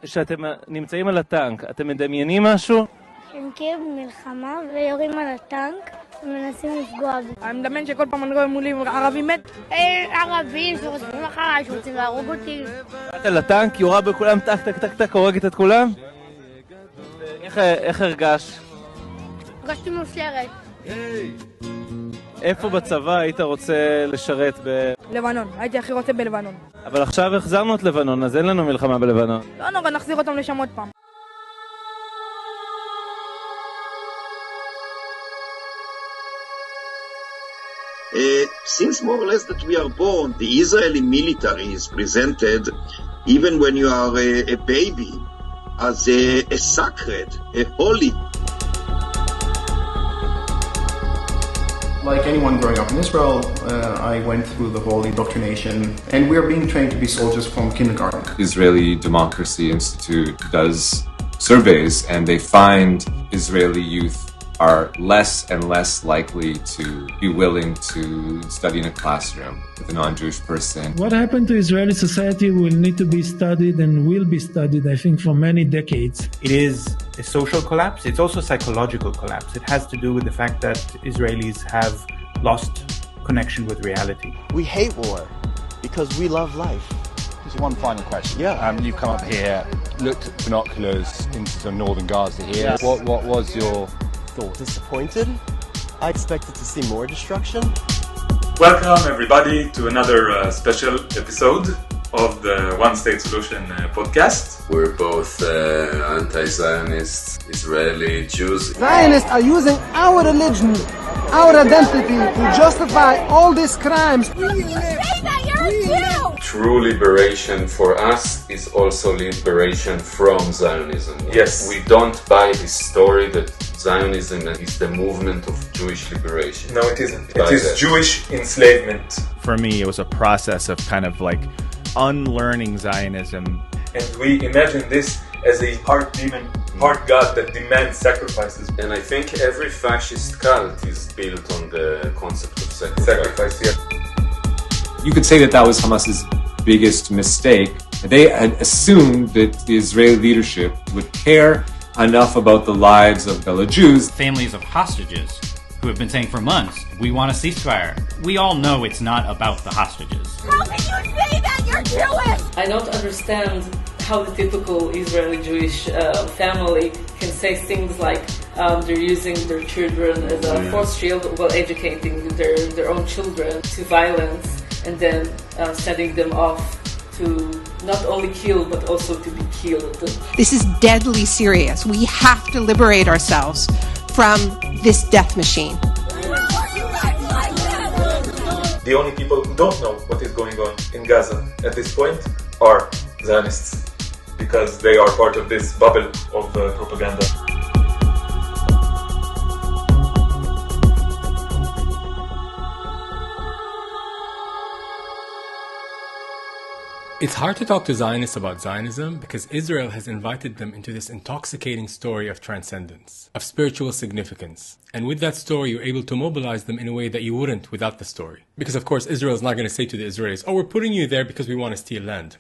שאתם נמצאים על הטנק, אתם מדמיינים משהו? הם כאילו במלחמה ויורים על הטנק ומנסים לפגוע בי. אני מדמיין שכל פעם אני רואה מולי ערבי מת. ערבים שרוצים אחריי, שרוצים להרוג אותי. באת לטנק, יורה בכולם, טק טק טק טק, הורגת את כולם? איך הרגש? הרגשתי מאושרת. איפה בצבא היית רוצה לשרת לבנון, הייתי הכי רוצה בלבנון. אבל עכשיו החזרנו את לבנון, אז אין לנו מלחמה בלבנון. לא נורא, נחזיר אותם לשם עוד פעם. Since more or less that we are born, the Israeli military is presented, even when you are a baby, as a sacred, a holy. Like anyone growing up in Israel, I went through the whole indoctrination, and we are being trained to be soldiers from kindergarten. Israeli Democracy Institute does surveys, and they find Israeli youth are less and less likely to be willing to study in a classroom with a non-Jewish person. What happened to Israeli society will need to be studied and will be studied, I think, for many decades. It is a social collapse. It's also a psychological collapse. It has to do with the fact that Israelis have lost connection with reality. We hate war because we love life. Just one final question. Yeah. You've come up here, looked at binoculars into some northern Gaza here. Yes. What was your thought? Disappointed? I expected to see more destruction. Welcome everybody to another special episode of the One State Solution podcast. We're both anti-Zionist Israeli Jews. Zionists are using our religion, our identity to justify all these crimes. True liberation for us is also liberation from Zionism. Yes. We don't buy this story that Zionism is the movement of Jewish liberation. No, it isn't. It is Jewish enslavement. For me, it was a process of kind of like unlearning Zionism. And we imagine this as a part demon, part God that demands sacrifices. And I think every fascist cult is built on the concept of sacrifice. Yeah. You could say that that was Hamas's biggest mistake. They had assumed that the Israeli leadership would care enough about the lives of fellow Jews. Families of hostages who have been saying for months, we want a ceasefire. We all know it's not about the hostages. How can you say that? You're Jewish! I don't understand how the typical Israeli Jewish family can say things like they're using their children as a force shield while educating their own children to violence and then sending them off to not only kill but also to be killed. This is deadly serious. We have to liberate ourselves from this death machine. The only people who don't know what is going on in Gaza at this point are Zionists, because they are part of this bubble of propaganda. It's hard to talk to Zionists about Zionism because Israel has invited them into this intoxicating story of transcendence, of spiritual significance. And with that story, you're able to mobilize them in a way that you wouldn't without the story. Because of course, Israel is not going to say to the Israelis, oh, we're putting you there because we want to steal land.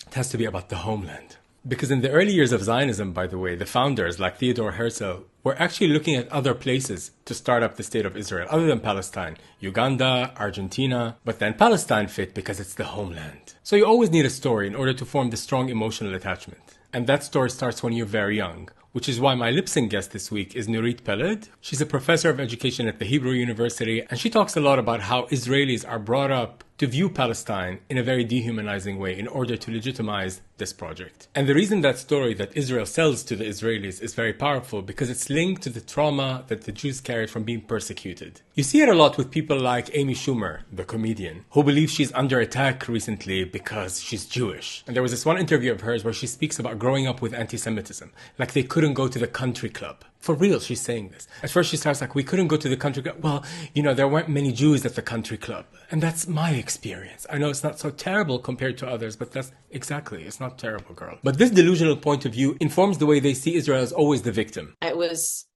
It has to be about the homeland. Because in the early years of Zionism, by the way, the founders like Theodor Herzl were actually looking at other places to start up the state of Israel, other than Palestine, Uganda, Argentina, but then Palestine fit because it's the homeland. So you always need a story in order to form the strong emotional attachment. And that story starts when you're very young, which is why my lip-sync guest this week is Nurit Peled. She's a professor of education at the Hebrew University, and she talks a lot about how Israelis are brought up to view Palestine in a very dehumanizing way in order to legitimize this project. And the reason that story that Israel sells to the Israelis is very powerful because it's linked to the trauma that the Jews carried from being persecuted. You see it a lot with people like Amy Schumer, the comedian, who believes she's under attack recently because she's Jewish. And there was this one interview of hers where she speaks about growing up with anti-Semitism, like they couldn't go to the country club. For real, she's saying this. At first she starts like, we couldn't go to the country club. Well, there weren't many Jews at the country club. And that's my experience. I know it's not so terrible compared to others, but that's exactly, it's not terrible, girl. But this delusional point of view informs the way they see Israel as always the victim. It was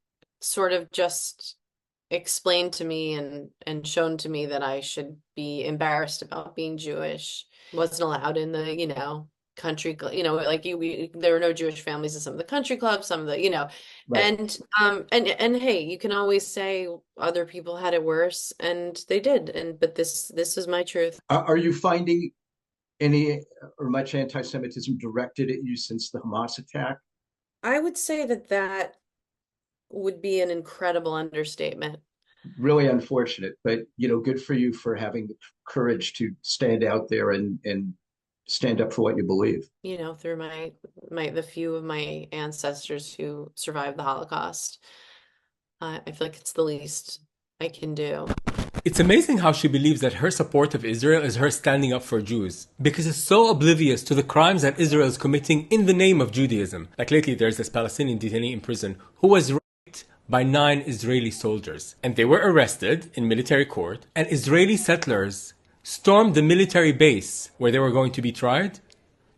sort of just explained to me and shown to me that I should be embarrassed about being Jewish. Wasn't allowed in the, country, like there were no Jewish families in some of the country clubs, some of the, Right. and hey, you can always say other people had it worse, and they did, but this was my truth. Are you finding any or much anti-Semitism directed at you since the Hamas attack? I would say that would be an incredible understatement. Really unfortunate, but good for you for having the courage to stand out there and stand up for what you believe. Through the few of my ancestors who survived the Holocaust. I feel like it's the least I can do. It's amazing how she believes that her support of Israel is her standing up for Jews, because it's so oblivious to the crimes that Israel is committing in the name of Judaism. Like lately, there's this Palestinian detainee in prison who was raped by 9 Israeli soldiers. And they were arrested in military court, and Israeli settlers stormed the military base where they were going to be tried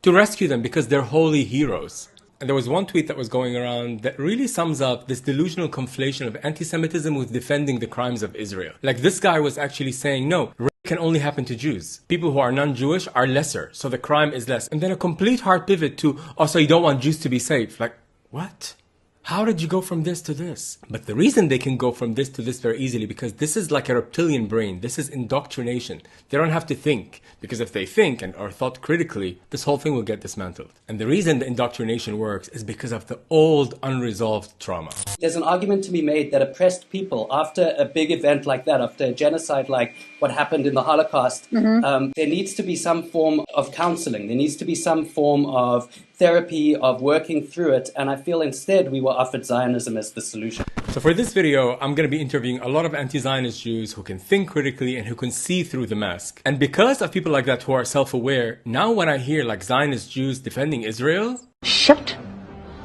to rescue them because they're holy heroes. And there was one tweet that was going around that really sums up this delusional conflation of anti-Semitism with defending the crimes of Israel. Like, this guy was actually saying, no, rape can only happen to Jews. People who are non-Jewish are lesser, so the crime is less. And then a complete hard pivot to, oh, so you don't want Jews to be safe. Like, what? How did you go from this to this? But the reason they can go from this to this very easily, because this is like a reptilian brain. This is indoctrination. They don't have to think, because if they think and are thought critically, this whole thing will get dismantled. And the reason the indoctrination works is because of the old unresolved trauma. There's an argument to be made that oppressed people, after a big event like that, after a genocide like what happened in the Holocaust, there needs to be some form of counseling. There needs to be some form of therapy, of working through it. And I feel instead we were offered Zionism as the solution. So for this video, I'm going to be interviewing a lot of anti-Zionist Jews who can think critically and who can see through the mask. And because of people like that who are self-aware, now when I hear like Zionist Jews defending Israel... Shut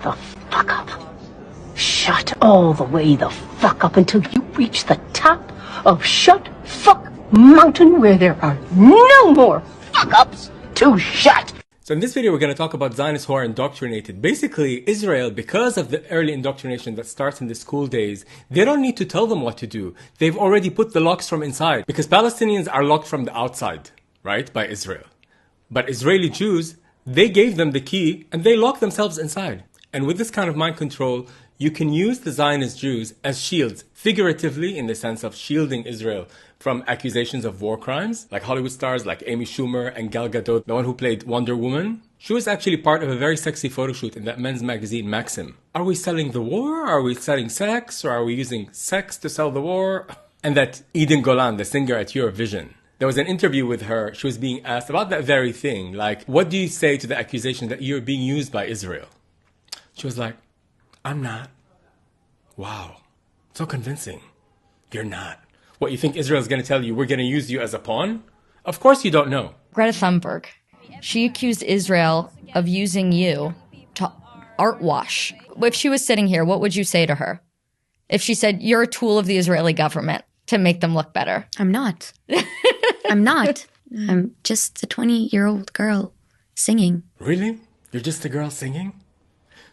the fuck up. Shut all the way the fuck up until you reach the top of Shut Fuck Mountain, where there are no more fuck-ups to shut. So in this video, we're going to talk about Zionists who are indoctrinated. Basically, Israel, because of the early indoctrination that starts in the school days, they don't need to tell them what to do. They've already put the locks from inside. Because Palestinians are locked from the outside, right, by Israel. But Israeli Jews, they gave them the key and they locked themselves inside. And with this kind of mind control, you can use the Zionist Jews as shields, figuratively in the sense of shielding Israel from accusations of war crimes, like Hollywood stars like Amy Schumer and Gal Gadot, the one who played Wonder Woman. She was actually part of a very sexy photo shoot in that men's magazine Maxim. Are we selling the war? Are we selling sex? Or are we using sex to sell the war? And that Eden Golan, the singer at Eurovision, there was an interview with her. She was being asked about that very thing. Like, what do you say to the accusation that you're being used by Israel? She was like, I'm not. Wow. So convincing. You're not. What, you think Israel's going to tell you we're going to use you as a pawn? Of course you don't know. Greta Thunberg. She accused Israel of using you to art wash. If she was sitting here, what would you say to her? If she said, you're a tool of the Israeli government to make them look better. I'm not. I'm not. I'm just a 20-year-old girl singing. Really? You're just a girl singing?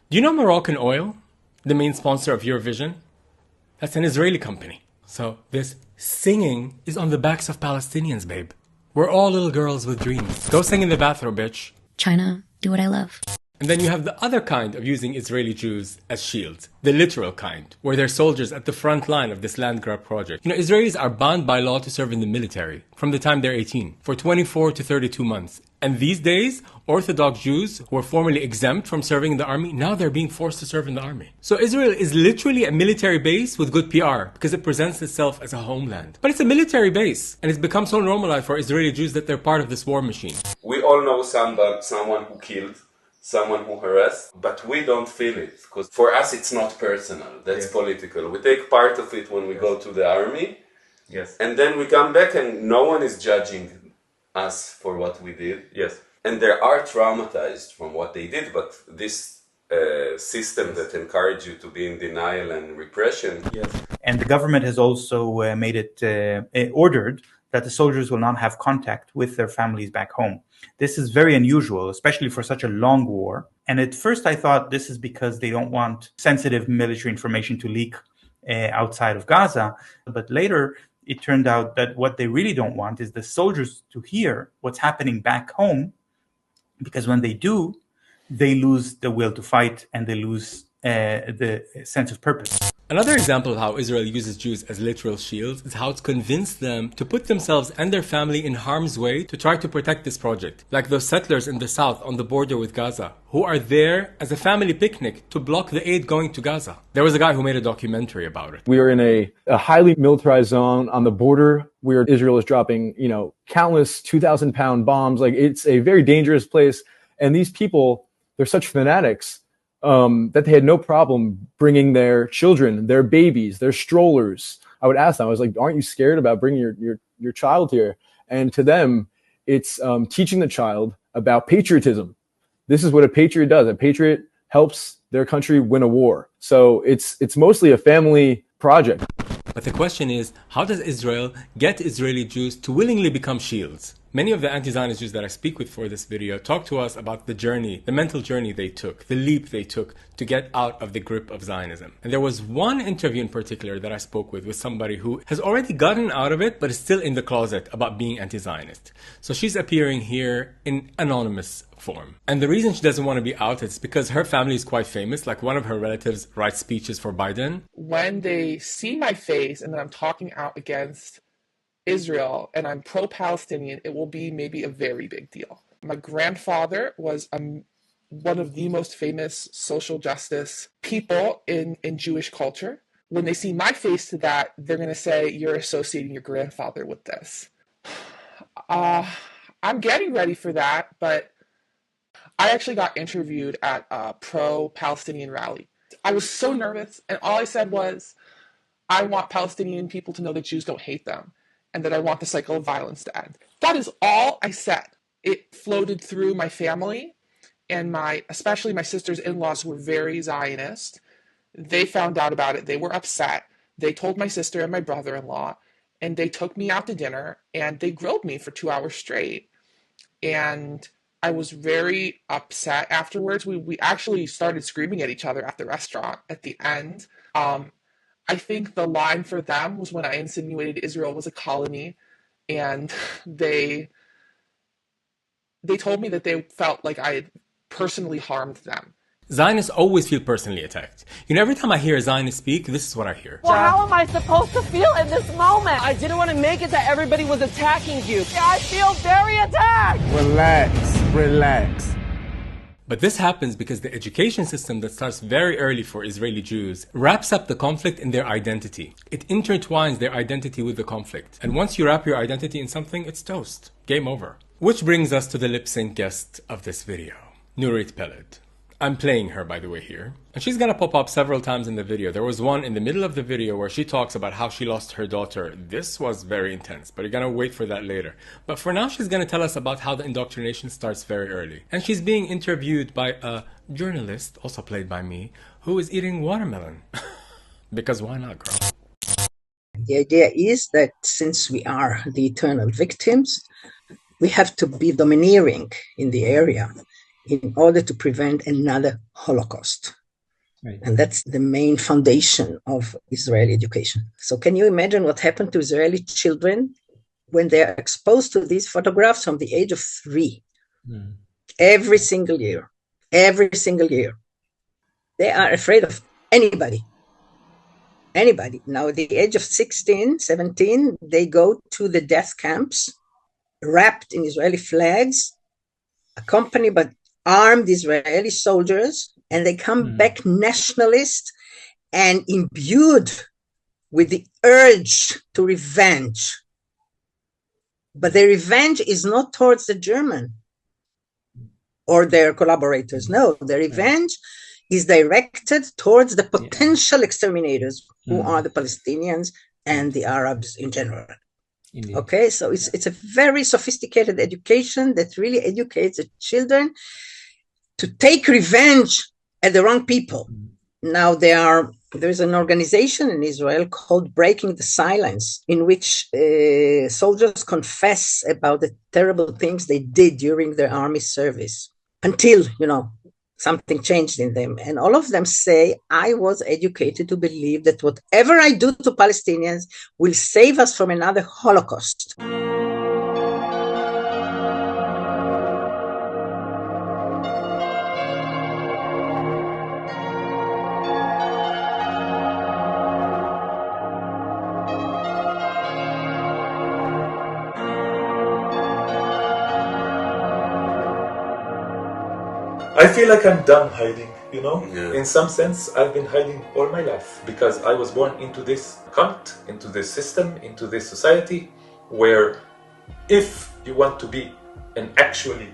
Do you know Moroccan Oil, the main sponsor of Eurovision? That's an Israeli company. So this singing is on the backs of Palestinians, babe. We're all little girls with dreams. Go sing in the bathroom, bitch. China, do what I love. And then you have the other kind of using Israeli Jews as shields, the literal kind, where they're soldiers at the front line of this land grab project. You know, Israelis are bound by law to serve in the military from the time they're 18 for 24 to 32 months. And these days, Orthodox Jews who were formerly exempt from serving in the army, now they're being forced to serve in the army. So Israel is literally a military base with good PR because it presents itself as a homeland. But it's a military base, and it's become so normalized for Israeli Jews that they're part of this war machine. We all know someone who killed, someone who harassed, but we don't feel it because for us it's not personal, that's political. We take part of it when we go to the army, and then we come back and no one is judging us for what we did. And they are traumatized from what they did, but this system that encourages you to be in denial and repression. And the government has also made it ordered that the soldiers will not have contact with their families back home. This is very unusual, especially for such a long war. And at first I thought this is because they don't want sensitive military information to leak outside of Gaza. But later it turned out that what they really don't want is the soldiers to hear what's happening back home because when they do, they lose the will to fight and they lose the sense of purpose. Another example of how Israel uses Jews as literal shields is how it's convinced them to put themselves and their family in harm's way to try to protect this project. Like those settlers in the south on the border with Gaza, who are there as a family picnic to block the aid going to Gaza. There was a guy who made a documentary about it. We are in a highly militarized zone on the border where Israel is dropping, countless 2,000-pound bombs. Like, it's a very dangerous place. And these people, they're such fanatics that they had no problem bringing their children, their babies, their strollers. I would ask them, I was like, aren't you scared about bringing your child here? And to them, it's teaching the child about patriotism. This is what a patriot does. A patriot helps their country win a war. So it's mostly a family project. But the question is, how does Israel get Israeli Jews to willingly become shields? Many of the anti-Zionist Jews that I speak with for this video talk to us about the journey, the mental journey they took, the leap they took to get out of the grip of Zionism. And there was one interview in particular that I spoke with somebody who has already gotten out of it, but is still in the closet about being anti-Zionist. So she's appearing here in anonymous form. And the reason she doesn't want to be out is because her family is quite famous. Like, one of her relatives writes speeches for Biden. When they see my face and that I'm talking out against Israel and I'm pro-Palestinian, it will be maybe a very big deal. My grandfather was one of the most famous social justice people in Jewish culture. When they see my face to that, they're going to say, you're associating your grandfather with this. I'm getting ready for that, but I actually got interviewed at a pro-Palestinian rally. I was so nervous, and all I said was, I want Palestinian people to know that Jews don't hate them, and that I want the cycle of violence to end. That is all I said. It floated through my family, and especially my sister's in-laws were very Zionist. They found out about it. They were upset. They told my sister and my brother-in-law, and they took me out to dinner, and they grilled me for 2 hours straight. And I was very upset afterwards. We actually started screaming at each other at the restaurant at the end. I think the line for them was when I insinuated Israel was a colony, and they told me that they felt like I had personally harmed them. Zionists always feel personally attacked. Every time I hear a Zionist speak, this is what I hear. Well, how am I supposed to feel in this moment? I didn't want to make it that everybody was attacking you. I feel very attacked. Relax. But this happens because the education system that starts very early for Israeli Jews wraps up the conflict in their identity. It intertwines their identity with the conflict. And once you wrap your identity in something, it's toast. Game over. Which brings us to the lip-sync guest of this video, Nurit Peled. I'm playing her, by the way, here. And she's gonna pop up several times in the video. There was one in the middle of the video where she talks about how she lost her daughter. This was very intense, but you're gonna wait for that later. But for now, she's gonna tell us about how the indoctrination starts very early. And she's being interviewed by a journalist, also played by me, who is eating watermelon. Because why not, girl? The idea is that since we are the eternal victims, we have to be domineering in the area in order to prevent another Holocaust. Right. And that's the main foundation of Israeli education. So can you imagine what happened to Israeli children when they're exposed to these photographs from the age of 3? Every single year. They are afraid of anybody. Now at the age of 16, 17, they go to the death camps wrapped in Israeli flags, accompanied by armed Israeli soldiers, and they come back nationalist and imbued with the urge to revenge. But the revenge is not towards the German or their collaborators. No, the revenge is directed towards the potential exterminators, who are the Palestinians and the Arabs in general. Indeed. Okay, so it's a very sophisticated education that really educates the children to take revenge at the wrong people. Now there's an organization in Israel called Breaking the Silence, in which soldiers confess about the terrible things they did during their army service until, something changed in them. And all of them say, I was educated to believe that whatever I do to Palestinians will save us from another Holocaust. I feel like I'm done hiding, you know? Yeah. In some sense, I've been hiding all my life because I was born into this cult, into this system, into this society where if you want to be an actually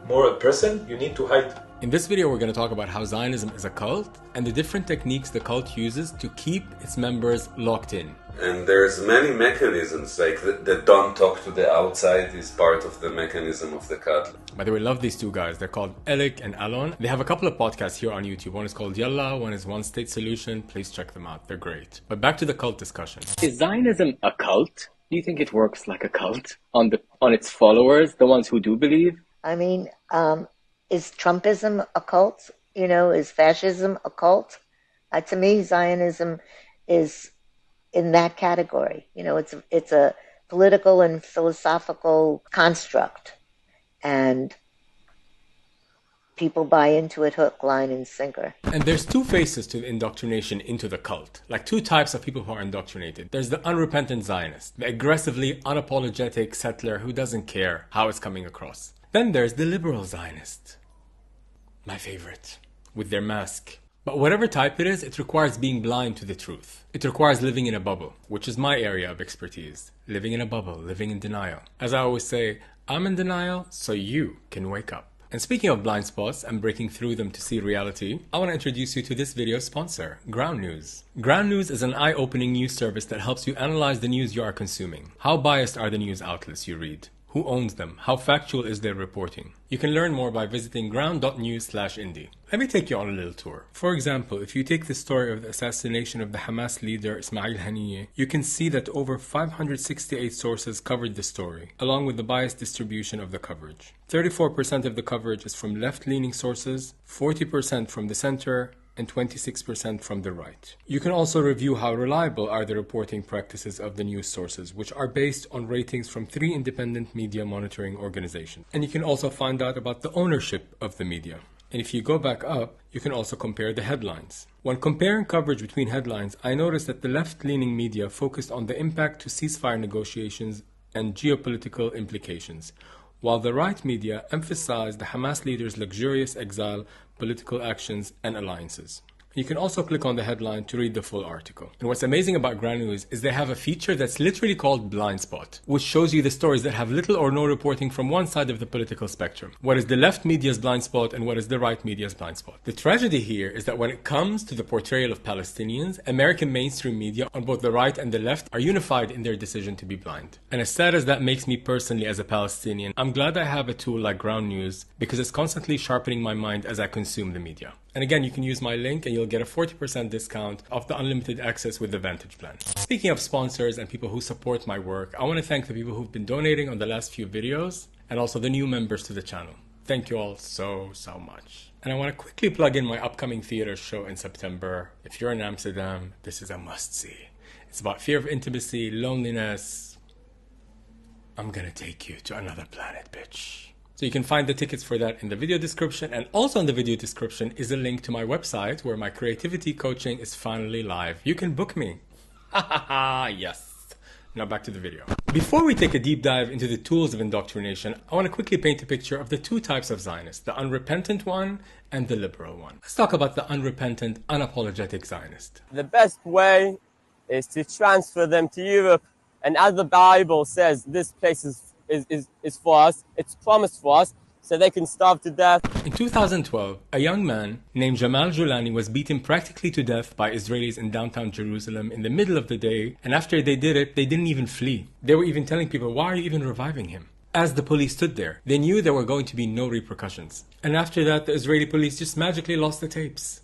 moral person, you need to hide. In this video, we're going to talk about how Zionism is a cult and the different techniques the cult uses to keep its members locked in. And there's many mechanisms, like the don't talk to the outside is part of the mechanism of the cult. By the way, I love these two guys. They're called Elik and Alon. They have a couple of podcasts here on YouTube. One is called Yalla, one is One State Solution. Please check them out. They're great. But back to the cult discussion. Is Zionism a cult? Do you think it works like a cult on its followers, the ones who do believe? I mean, is Trumpism a cult? You know, is fascism a cult? To me, Zionism is in that category. You know, it's a political and philosophical construct, and people buy into it hook, line, and sinker. And there's two faces to the indoctrination into the cult, like two types of people who are indoctrinated. There's the unrepentant Zionist, the aggressively unapologetic settler who doesn't care how it's coming across. Then there's the liberal Zionist, my favorite, with their mask. But whatever type it is, it requires being blind to the truth. It requires living in a bubble, which is my area of expertise. Living in a bubble, living in denial. As I always say, I'm in denial so you can wake up. And speaking of blind spots and breaking through them to see reality, I want to introduce you to this video's sponsor, Ground News. Ground News is an eye-opening news service that helps you analyze the news you are consuming. How biased are the news outlets you read? Who owns them? How factual is their reporting? You can learn more by visiting ground.news/indie. Let me take you on a little tour. For example, if you take the story of the assassination of the Hamas leader Ismail Haniyeh, you can see that over 568 sources covered the story, along with the biased distribution of the coverage. 34% of the coverage is from left-leaning sources, 40% from the center, and 26% from the right. You can also review how reliable are the reporting practices of the news sources, which are based on ratings from 3 independent media monitoring organizations. And you can also find out about the ownership of the media. And if you go back up, you can also compare the headlines. When comparing coverage between headlines, I noticed that the left-leaning media focused on the impact to ceasefire negotiations and geopolitical implications, while the right media emphasized the Hamas leader's luxurious exile, political actions, and alliances. You can also click on the headline to read the full article. And what's amazing about Ground News is they have a feature that's literally called Blind Spot, which shows you the stories that have little or no reporting from one side of the political spectrum. What is the left media's blind spot and what is the right media's blind spot? The tragedy here is that when it comes to the portrayal of Palestinians, American mainstream media on both the right and the left are unified in their decision to be blind. And as sad as that makes me personally as a Palestinian, I'm glad I have a tool like Ground News because it's constantly sharpening my mind as I consume the media. And again, you can use my link and you'll get a 40% discount off the unlimited access with the Vantage plan. Speaking of sponsors and people who support my work, I want to thank the people who've been donating on the last few videos and also the new members to the channel. Thank you all so much. And I want to quickly plug in my upcoming theater show in September. If you're in Amsterdam, this is a must-see. It's about fear of intimacy, loneliness. I'm gonna take you to another planet, bitch. So you can find the tickets for that in the video description, and also in the video description is a link to my website where my creativity coaching is finally live. You can book me. Yes. Now back to the video. Before we take a deep dive into the tools of indoctrination, I want to quickly paint a picture of the two types of Zionists, the unrepentant one and the liberal one. Let's talk about the unrepentant, unapologetic Zionist. The best way is to transfer them to Europe, and as the Bible says, this place is for us, it's promised for us, so they can starve to death. In 2012, a young man named Jamal Julani was beaten practically to death by Israelis in downtown Jerusalem in the middle of the day, and after they did it, they didn't even flee. They were even telling people, why are you even reviving him? As the police stood there, they knew there were going to be no repercussions. And after that, the Israeli police just magically lost the tapes.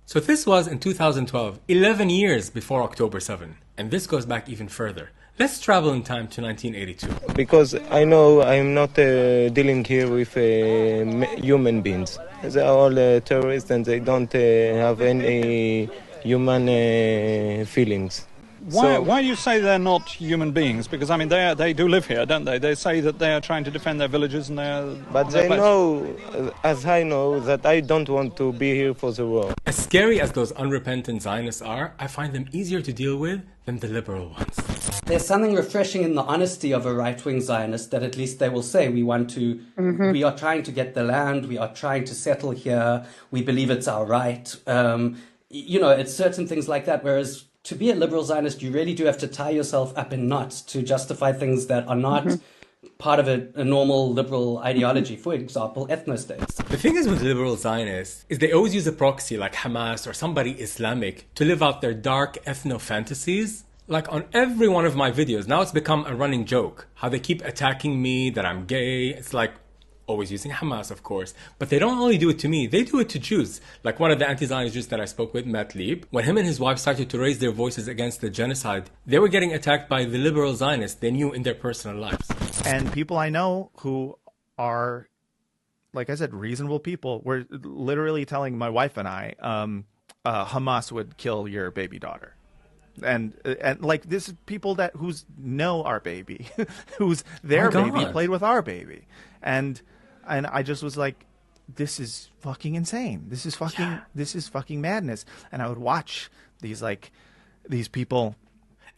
So this was in 2012, 11 years before October 7, and this goes back even further. Let's travel in time to 1982. Because I know I'm not dealing here with human beings. They are all terrorists and they don't have any human feelings. Why do you say they're not human beings? Because, I mean, they do live here, don't they? They say that they are trying to defend their villages and But they know, as I know, that I don't want to be here for the war. As scary as those unrepentant Zionists are, I find them easier to deal with than the liberal ones. There's something refreshing in the honesty of a right-wing Zionist that at least they will say, we are trying to get the land, we are trying to settle here, we believe it's our right. It's certain things like that. Whereas to be a liberal Zionist, you really do have to tie yourself up in knots to justify things that are not part of a normal liberal ideology. For example, ethno-states. The thing is with liberal Zionists is they always use a proxy like Hamas or somebody Islamic to live out their dark ethno-fantasies. Like on every one of my videos, now it's become a running joke. How they keep attacking me, that I'm gay. It's like always using Hamas, of course. But they don't only do it to me, they do it to Jews. Like one of the anti-Zionist Jews that I spoke with, Matt Lieb, when him and his wife started to raise their voices against the genocide, they were getting attacked by the liberal Zionists they knew in their personal lives. And people I know who are, like I said, reasonable people, were literally telling my wife and I, Hamas would kill your baby daughter. And like this is people who's know our baby, who's their baby played with our baby, and I just was like, this is fucking insane. This is fucking madness. And I would watch these people.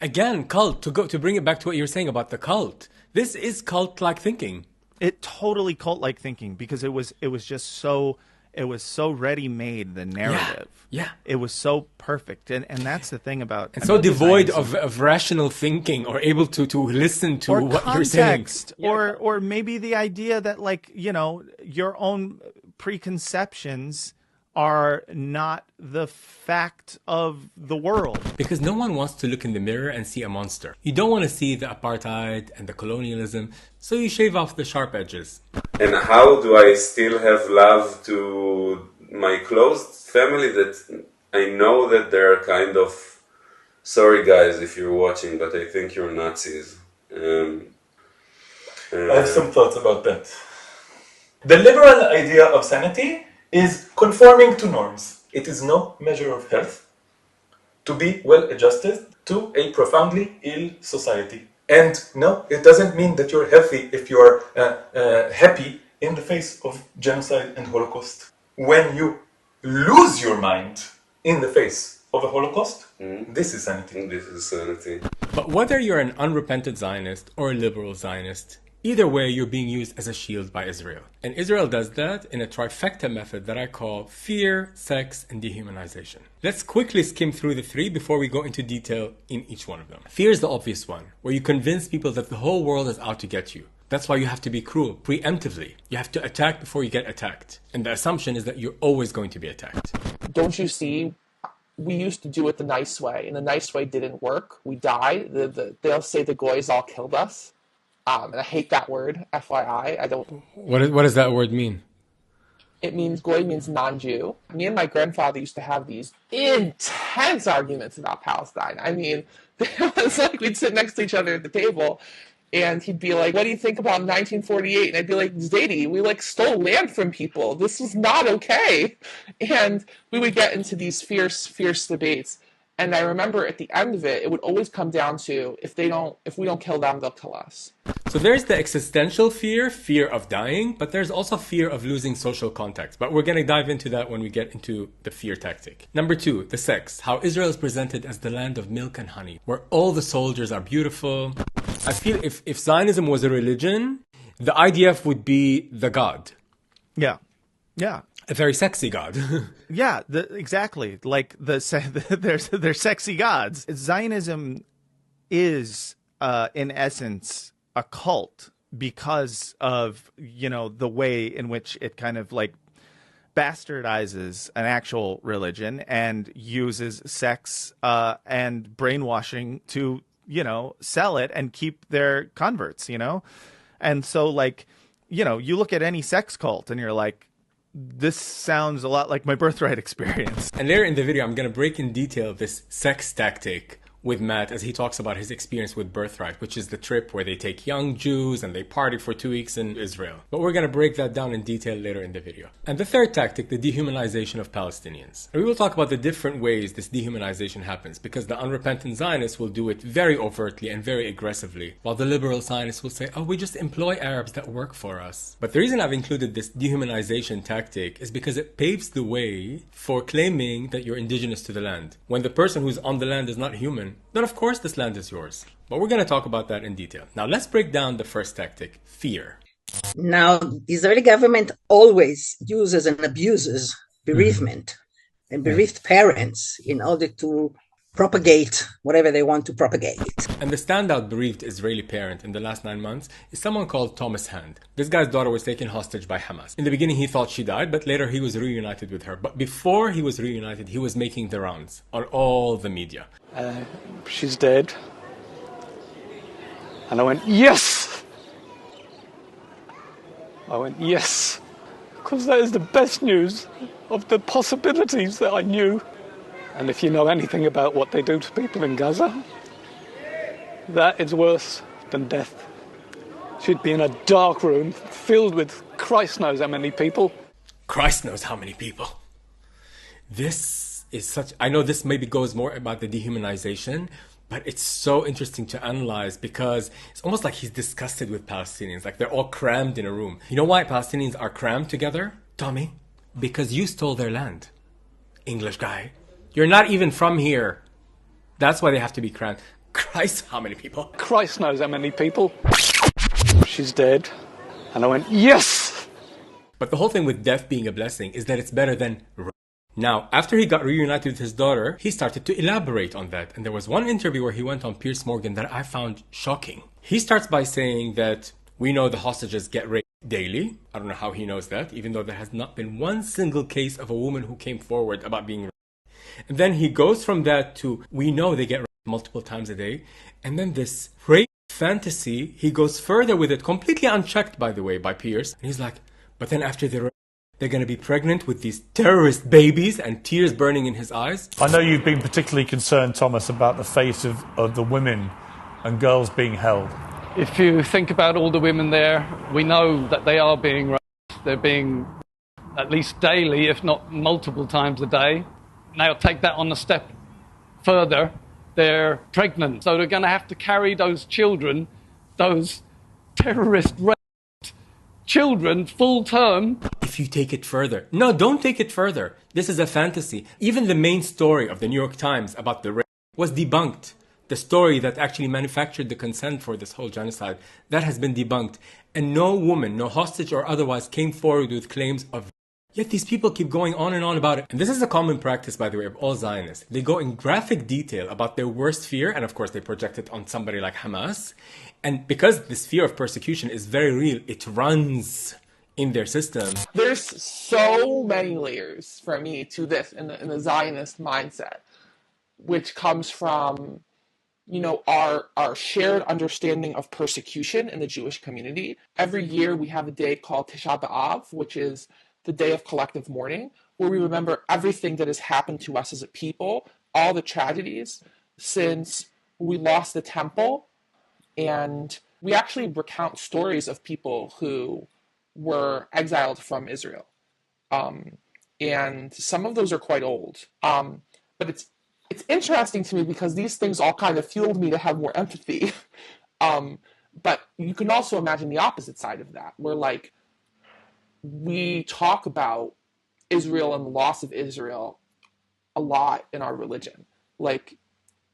Again, cult, to bring it back to what you were saying about the cult. This is cult-like thinking. It totally cult-like thinking, because it was just so. It was so ready-made, the narrative. Yeah. It was so perfect. And that's the thing about... And so devoid of rational thinking or able to listen to what you're saying. Or maybe the idea that, like, your own preconceptions are not the fact of the world. Because no one wants to look in the mirror and see a monster. You don't want to see the apartheid and the colonialism, so you shave off the sharp edges. And how do I still have love to my close family that I know that they're kind of, sorry guys if you're watching, but I think you're Nazis. I have some thoughts about that. The liberal idea of sanity is conforming to norms. It is no measure of health to be well adjusted to a profoundly ill society. And no, it doesn't mean that you're healthy if you're happy in the face of genocide and Holocaust. When you lose your mind in the face of a Holocaust, this is sanity. This is sanity. But whether you're an unrepentant Zionist or a liberal Zionist, either way, you're being used as a shield by Israel. And Israel does that in a trifecta method that I call fear, sex, and dehumanization. Let's quickly skim through the three before we go into detail in each one of them. Fear is the obvious one, where you convince people that the whole world is out to get you. That's why you have to be cruel, preemptively. You have to attack before you get attacked. And the assumption is that you're always going to be attacked. Don't you see? We used to do it the nice way, and the nice way didn't work. We died. They'll say the goys all killed us. And I hate that word, FYI. I don't... What does that word mean? It means, goy means non-Jew. Me and my grandfather used to have these intense arguments about Palestine. I mean, it was like we'd sit next to each other at the table, and he'd be like, what do you think about 1948? And I'd be like, Zadie, we stole land from people. This was not okay. And we would get into these fierce debates. And I remember at the end of it, it would always come down to, if we don't kill them, they'll kill us. So there's the existential fear of dying, but there's also fear of losing social contact. But we're going to dive into that when we get into the fear tactic. Number 2, the sex. How Israel is presented as the land of milk and honey, where all the soldiers are beautiful. I feel if Zionism was a religion, the IDF would be the god. Yeah. Yeah. A very sexy god. Yeah, exactly. Like they're sexy gods. Zionism is, in essence, a cult because of, the way in which it kind of like bastardizes an actual religion and uses sex and brainwashing to, sell it and keep their converts, And so like, you look at any sex cult and you're like, this sounds a lot like my Birthright experience. And later in the video, I'm going to break in detail this sex tactic with Matt as he talks about his experience with Birthright, which is the trip where they take young Jews and they party for 2 weeks in Israel. But we're going to break that down in detail later in the video. And the third tactic, the dehumanization of Palestinians. And we will talk about the different ways this dehumanization happens, because the unrepentant Zionists will do it very overtly and very aggressively, while the liberal Zionists will say, oh, we just employ Arabs that work for us. But the reason I've included this dehumanization tactic is because it paves the way for claiming that you're indigenous to the land. When the person who's on the land is not human, then of course this land is yours. But we're going to talk about that in detail. Now let's break down the first tactic, fear. Now, the Israeli government always uses and abuses bereavement and bereaved parents in order to propagate whatever they want to propagate. And the standout bereaved Israeli parent in the last 9 months is someone called Thomas Hand. This guy's daughter was taken hostage by Hamas. In the beginning he thought she died, but later he was reunited with her. But before he was reunited, he was making the rounds on all the media. She's dead. And I went, yes! I went, yes. Because that is the best news of the possibilities that I knew. And if you know anything about what they do to people in Gaza, that is worse than death. She'd be in a dark room filled with Christ knows how many people. Christ knows how many people. This is such... I know this maybe goes more about the dehumanization, but it's so interesting to analyze because it's almost like he's disgusted with Palestinians. Like they're all crammed in a room. You know why Palestinians are crammed together, Tommy? Because you stole their land. English guy. You're not even from here. That's why they have to be crammed. Christ, how many people? Christ knows how many people. She's dead. And I went, yes! But the whole thing with death being a blessing is that it's better than... Now, after he got reunited with his daughter, he started to elaborate on that. And there was one interview where he went on Piers Morgan that I found shocking. He starts by saying that we know the hostages get raped daily. I don't know how he knows that, even though there has not been one single case of a woman who came forward about being raped. And then he goes from that to, we know they get raped multiple times a day. And then this rape fantasy, he goes further with it, completely unchecked, by the way, by Piers. And he's like, but then after they're going to be pregnant with these terrorist babies, and tears burning in his eyes. I know you've been particularly concerned, Thomas, about the fate of the women and girls being held. If you think about all the women there, we know that they are being raped. They're being at least daily, if not multiple times a day. Now take that on a step further. They're pregnant, so they're going to have to carry those children, those terrorist raped children, full term. If you take it further. No, don't take it further. This is a fantasy. Even the main story of the New York Times about the rape was debunked. The story that actually manufactured the consent for this whole genocide, that has been debunked. And no woman, no hostage or otherwise, came forward with claims of. Yet these people keep going on and on about it. And this is a common practice, by the way, of all Zionists. They go in graphic detail about their worst fear, and of course they project it on somebody like Hamas. And because this fear of persecution is very real, it runs in their system. There's so many layers for me to this in the Zionist mindset, which comes from, you know, our shared understanding of persecution in the Jewish community. Every year we have a day called Tisha B'Av, which is the day of collective mourning, where we remember everything that has happened to us as a people, all the tragedies since we lost the temple. And we actually recount stories of people who were exiled from Israel. And some of those are quite old. But it's interesting to me because these things all kind of fueled me to have more empathy. But you can also imagine the opposite side of that, where like we talk about Israel and the loss of Israel a lot in our religion. Like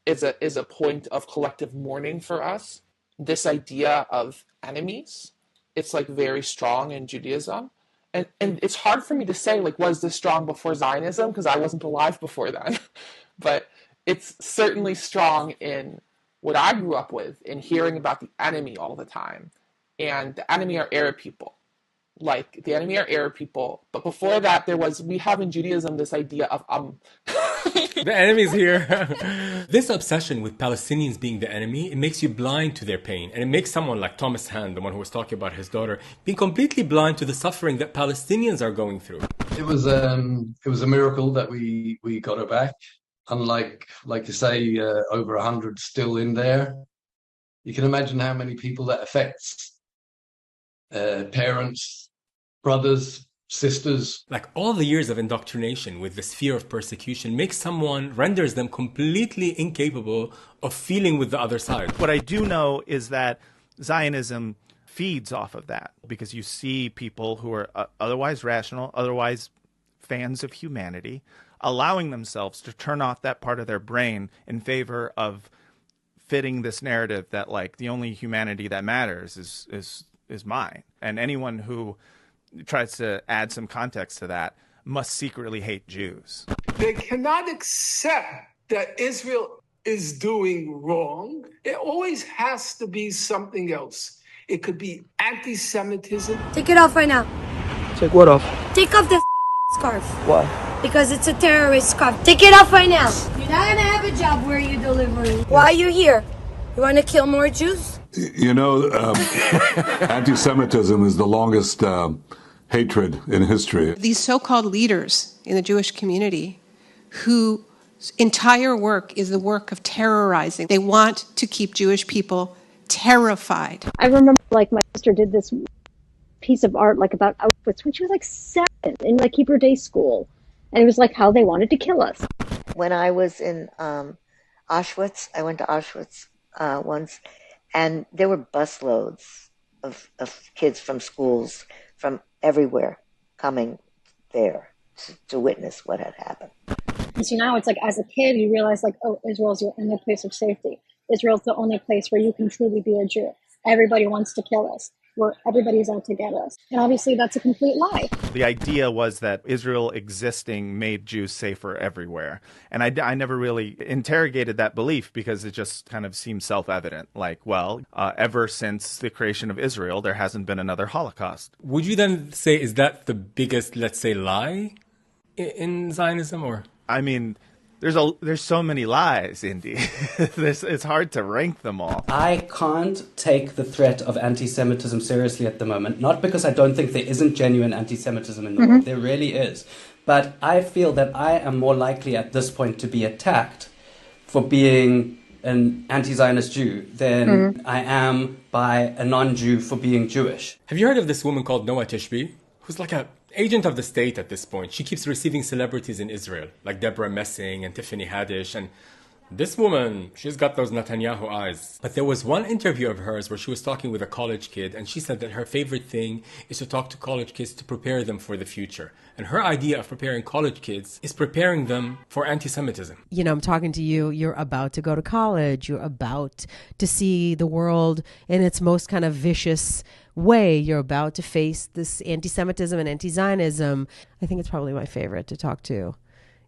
is a point of collective mourning for us. This idea of enemies, it's like very strong in Judaism. And it's hard for me to say, like, was this strong before Zionism? Because I wasn't alive before then. But it's certainly strong in what I grew up with, in hearing about the enemy all the time. And the enemy are Arab people. Like, the enemy are Arab people. But before that, we have in Judaism this idea of The enemy's here. This obsession with Palestinians being the enemy, it makes you blind to their pain. And it makes someone like Thomas Hand, the one who was talking about his daughter, being completely blind to the suffering that Palestinians are going through. It was a miracle that we got her back. Unlike, like you say, over 100 still in there. You can imagine how many people that affects. Parents, brothers, sisters. Like all the years of indoctrination with this fear of persecution renders them completely incapable of feeling with the other side. What I do know is that Zionism feeds off of that, because you see people who are otherwise rational, otherwise fans of humanity, allowing themselves to turn off that part of their brain in favor of fitting this narrative that like the only humanity that matters is mine. And anyone who tries to add some context to that must secretly hate Jews. They cannot accept that Israel is doing wrong. It always has to be something else. It could be anti-Semitism. Take it off right now. Take what off? Take off the scarf. Why? Because it's a terrorist scarf. Take it off right now. You're not gonna have a job where you're delivering. Why are you here? You want to kill more Jews? You know, anti-Semitism is the longest hatred in history. These so-called leaders in the Jewish community whose entire work is the work of terrorizing. They want to keep Jewish people terrified. I remember like my sister did this piece of art like about Auschwitz when she was like 7 in like Hebrew Day school. And it was like how they wanted to kill us. When I was in Auschwitz, I went to Auschwitz once, and there were busloads of kids from schools from everywhere coming there to witness what had happened. So now it's like as a kid, you realize like, oh, Israel's your only place of safety. Israel's the only place where you can truly be a Jew. Everybody wants to kill us, where everybody's out to get us. And obviously that's a complete lie. The idea was that Israel existing made Jews safer everywhere. And I never really interrogated that belief because it just kind of seemed self-evident. Like, well, ever since the creation of Israel, there hasn't been another Holocaust. Would you then say, is that the biggest, let's say, lie in Zionism? Or I mean, there's so many lies, Indy. It's hard to rank them all. I can't take the threat of anti-Semitism seriously at the moment, not because I don't think there isn't genuine anti-Semitism in the world. There really is. But I feel that I am more likely at this point to be attacked for being an anti-Zionist Jew than I am by a non-Jew for being Jewish. Have you heard of this woman called Noah Tishby, who's like a agent of the state at this point? She keeps receiving celebrities in Israel, like Deborah Messing and Tiffany Haddish. And this woman, she's got those Netanyahu eyes. But there was one interview of hers where she was talking with a college kid, and she said that her favorite thing is to talk to college kids to prepare them for the future. And her idea of preparing college kids is preparing them for anti-Semitism. You know, I'm talking to you, you're about to go to college, you're about to see the world in its most kind of vicious way. You're about to face this anti-Semitism and anti-Zionism. I think it's probably my favorite to talk to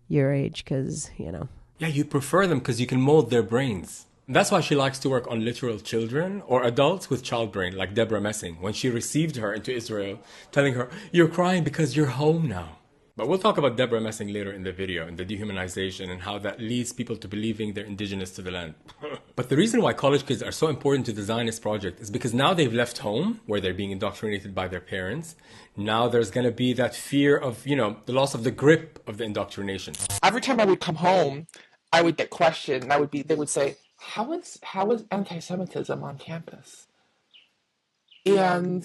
your age because, you know. Yeah, you prefer them because you can mold their brains. And that's why she likes to work on literal children or adults with child brain, like Deborah Messing, when she received her into Israel, telling her, you're crying because you're home now. But we'll talk about Deborah Messing later in the video, and the dehumanization and how that leads people to believing they're indigenous to the land. But the reason why college kids are so important to the Zionist project is because now they've left home, where they're being indoctrinated by their parents. Now there's going to be that fear of, you know, the loss of the grip of the indoctrination. Every time I would come home, I would get questioned, and they would say, how is anti-Semitism on campus? And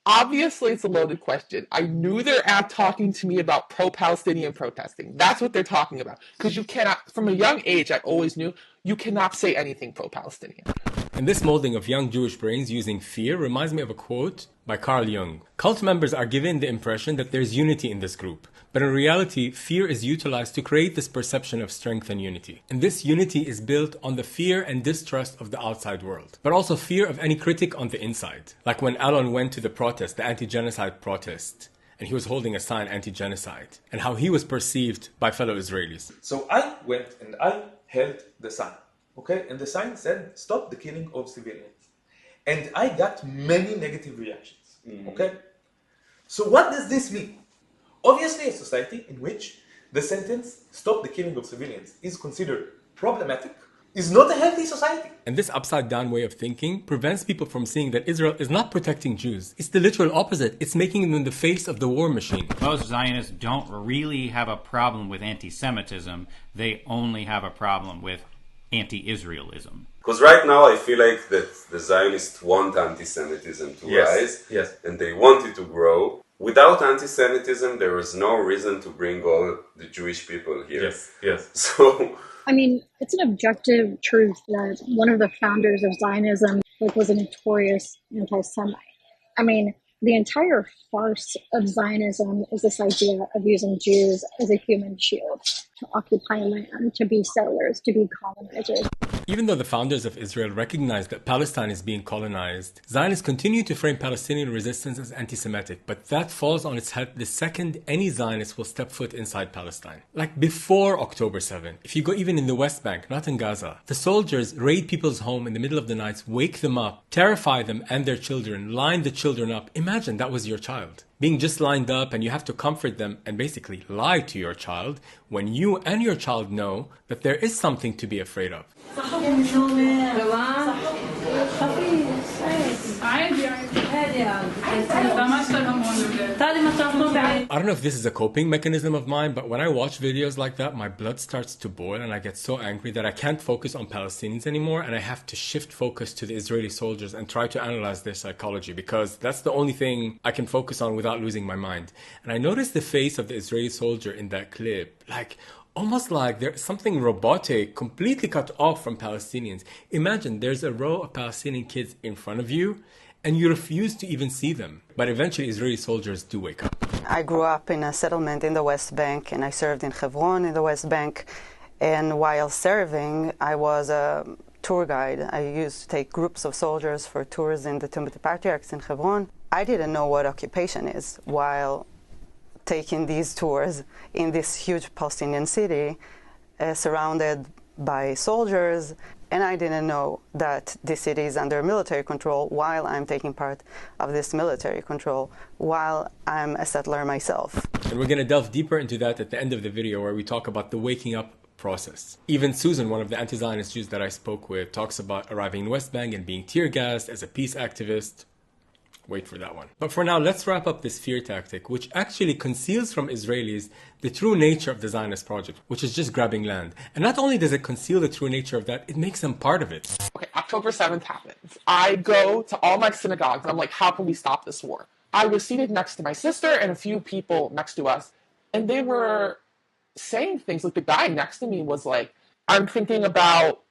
obviously it's a loaded question. I knew they're talking to me about pro-Palestinian protesting. That's what they're talking about. Because you cannot, from a young age, I always knew, you cannot say anything pro-Palestinian. And this molding of young Jewish brains using fear reminds me of a quote by Carl Jung. Cult members are given the impression that there's unity in this group. But in reality, fear is utilized to create this perception of strength and unity. And this unity is built on the fear and distrust of the outside world, but also fear of any critic on the inside. Like when Alon went to the protest, the anti-genocide protest, and he was holding a sign anti-genocide, and how he was perceived by fellow Israelis. So I went and I held the sign, okay? And the sign said, stop the killing of civilians. And I got many negative reactions, okay? So what does this mean? Obviously, a society in which the sentence, stop the killing of civilians, is considered problematic, is not a healthy society. And this upside down way of thinking prevents people from seeing that Israel is not protecting Jews. It's the literal opposite. It's making them in the face of the war machine. Most Zionists don't really have a problem with anti-Semitism. They only have a problem with anti-Israelism. Because right now I feel like that the Zionists want anti-Semitism to rise, and they want it to grow. Without anti-Semitism, there is no reason to bring all the Jewish people here. Yes. So, I mean, it's an objective truth that one of the founders of Zionism was a notorious anti-Semite. I mean, The entire farce of Zionism is this idea of using Jews as a human shield to occupy land, to be settlers, to be colonizers. Even though the founders of Israel recognized that Palestine is being colonized, Zionists continue to frame Palestinian resistance as anti-Semitic, but that falls on its head the second any Zionist will step foot inside Palestine. Like before October 7, if you go even in the West Bank, not in Gaza, the soldiers raid people's home in the middle of the night, wake them up, terrify them and their children, line the children up. Imagine that was your child. Being just lined up and you have to comfort them and basically lie to your child when you and your child know that there is something to be afraid of. I don't know if this is a coping mechanism of mine, but when I watch videos like that, my blood starts to boil and I get so angry that I can't focus on Palestinians anymore, and I have to shift focus to the Israeli soldiers and try to analyze their psychology, because that's the only thing I can focus on without losing my mind. And I noticed the face of the Israeli soldier in that clip, almost like there's something robotic, completely cut off from Palestinians. Imagine there's a row of Palestinian kids in front of you, and you refuse to even see them. But eventually Israeli soldiers do wake up. I grew up in a settlement in the West Bank, and I served in Hebron in the West Bank. And while serving, I was a tour guide. I used to take groups of soldiers for tours in the Tomb of the Patriarchs in Hebron. I didn't know what occupation is while taking these tours in this huge Palestinian city, surrounded by soldiers. And I didn't know that this city is under military control while I'm taking part of this military control, while I'm a settler myself. And we're going to delve deeper into that at the end of the video, where we talk about the waking up process. Even Susan, one of the anti-Zionist Jews that I spoke with, talks about arriving in West Bank and being tear gassed as a peace activist. Wait for that one. But for now, let's wrap up this fear tactic, which actually conceals from Israelis the true nature of the Zionist project, which is just grabbing land. And not only does it conceal the true nature of that, it makes them part of it. Okay, October 7th happens. I go to all my synagogues, and I'm like, how can we stop this war? I was seated next to my sister and a few people next to us, and they were saying things. Like, the guy next to me was like, I'm thinking about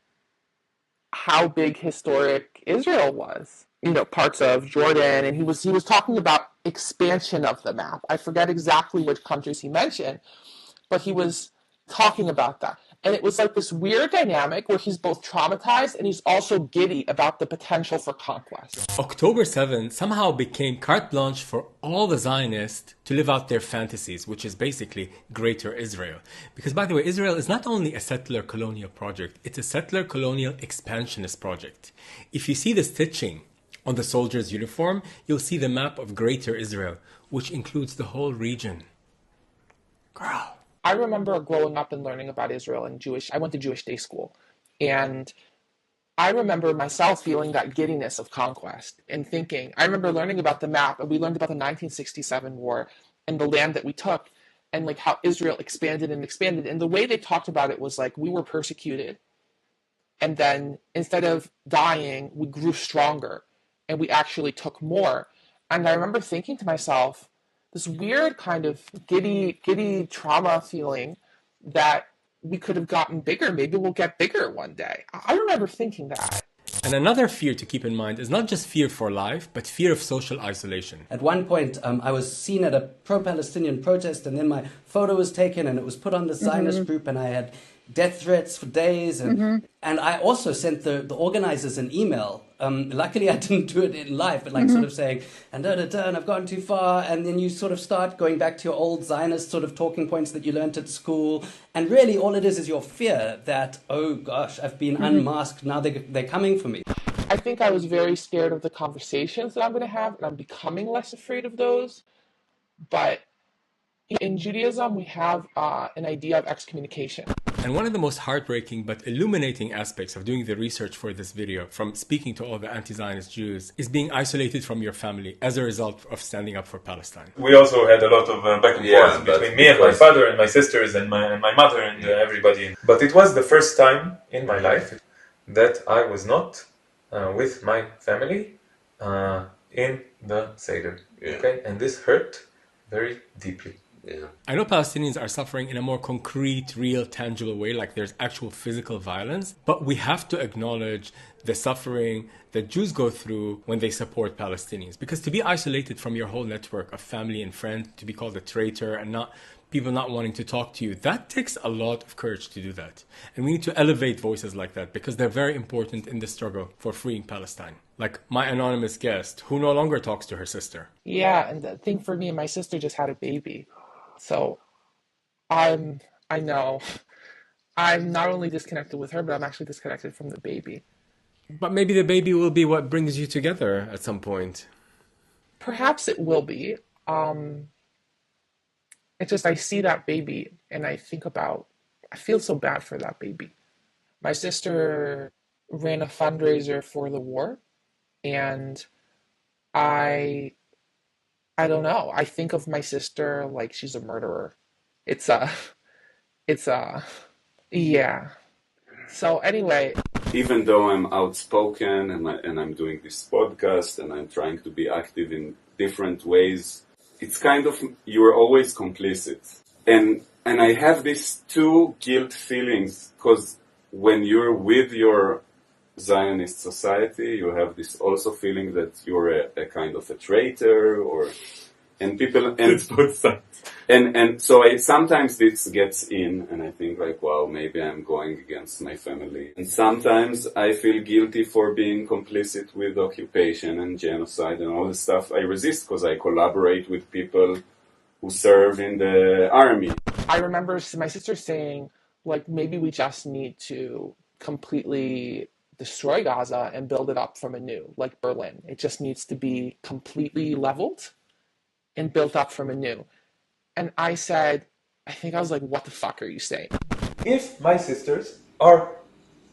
how big historic Israel was. You know, parts of Jordan, and he was talking about expansion of the map. I forget exactly which countries he mentioned, but he was talking about that. And it was like this weird dynamic where he's both traumatized and he's also giddy about the potential for conquest. October 7th somehow became carte blanche for all the Zionists to live out their fantasies, which is basically Greater Israel. Because, by the way, Israel is not only a settler colonial project, it's a settler colonial expansionist project. If you see the stitching on the soldier's uniform, you'll see the map of Greater Israel, which includes the whole region. Girl. I remember growing up and learning about Israel and I went to Jewish day school. And I remember myself feeling that giddiness of conquest and thinking, I remember learning about the map, and we learned about the 1967 war and the land that we took, and like how Israel expanded and expanded. And the way they talked about it was like, we were persecuted. And then instead of dying, we grew stronger. And we actually took more. And I remember thinking to myself, this weird kind of giddy trauma feeling that we could have gotten bigger. Maybe we'll get bigger one day. I remember thinking that. And another fear to keep in mind is not just fear for life, but fear of social isolation. At one point, I was seen at a pro-Palestinian protest, and then my photo was taken and it was put on the Zionist group, and I had death threats for days. And I also sent the organizers an email. Luckily, I didn't do it in live, but sort of saying, and I've gone too far. And then you sort of start going back to your old Zionist sort of talking points that you learned at school. And really, all it is your fear that, oh gosh, I've been unmasked. Now they're coming for me. I think I was very scared of the conversations that I'm going to have, and I'm becoming less afraid of those. But in Judaism, we have an idea of excommunication. And one of the most heartbreaking but illuminating aspects of doing the research for this video, from speaking to all the anti-Zionist Jews, is being isolated from your family as a result of standing up for Palestine. We also had a lot of back and forth between me and my father and my sisters and my mother and everybody. But it was the first time in my life that I was not with my family in the Seder. Okay? And this hurt very deeply. Yeah. I know Palestinians are suffering in a more concrete, real, tangible way, like there's actual physical violence, but we have to acknowledge the suffering that Jews go through when they support Palestinians. Because to be isolated from your whole network of family and friends, to be called a traitor and not people not wanting to talk to you, that takes a lot of courage to do that. And we need to elevate voices like that because they're very important in the struggle for freeing Palestine. Like my anonymous guest, who no longer talks to her sister. Yeah, and the thing for me, my sister just had a baby. So I know I'm not only disconnected with her, but I'm actually disconnected from the baby. But maybe the baby will be what brings you together at some point. Perhaps it will be. It's just I see that baby and I feel so bad for that baby. My sister ran a fundraiser for the war, and I don't know. I think of my sister like she's a murderer. Yeah. So anyway, even though I'm outspoken and I'm doing this podcast and I'm trying to be active in different ways, it's kind of you're always complicit. And I have these two guilt feelings because when you're with your Zionist society, you have this also feeling that you're a kind of a traitor and people and so sometimes this gets in and I think like, wow, maybe I'm going against my family. And sometimes I feel guilty for being complicit with occupation and genocide and all the stuff I resist because I collaborate with people who serve in the army. I remember my sister saying, like, maybe we just need to completely destroy Gaza and build it up from anew, like Berlin. It just needs to be completely leveled and built up from anew. And I said, I think I was like, what the fuck are you saying? If my sisters are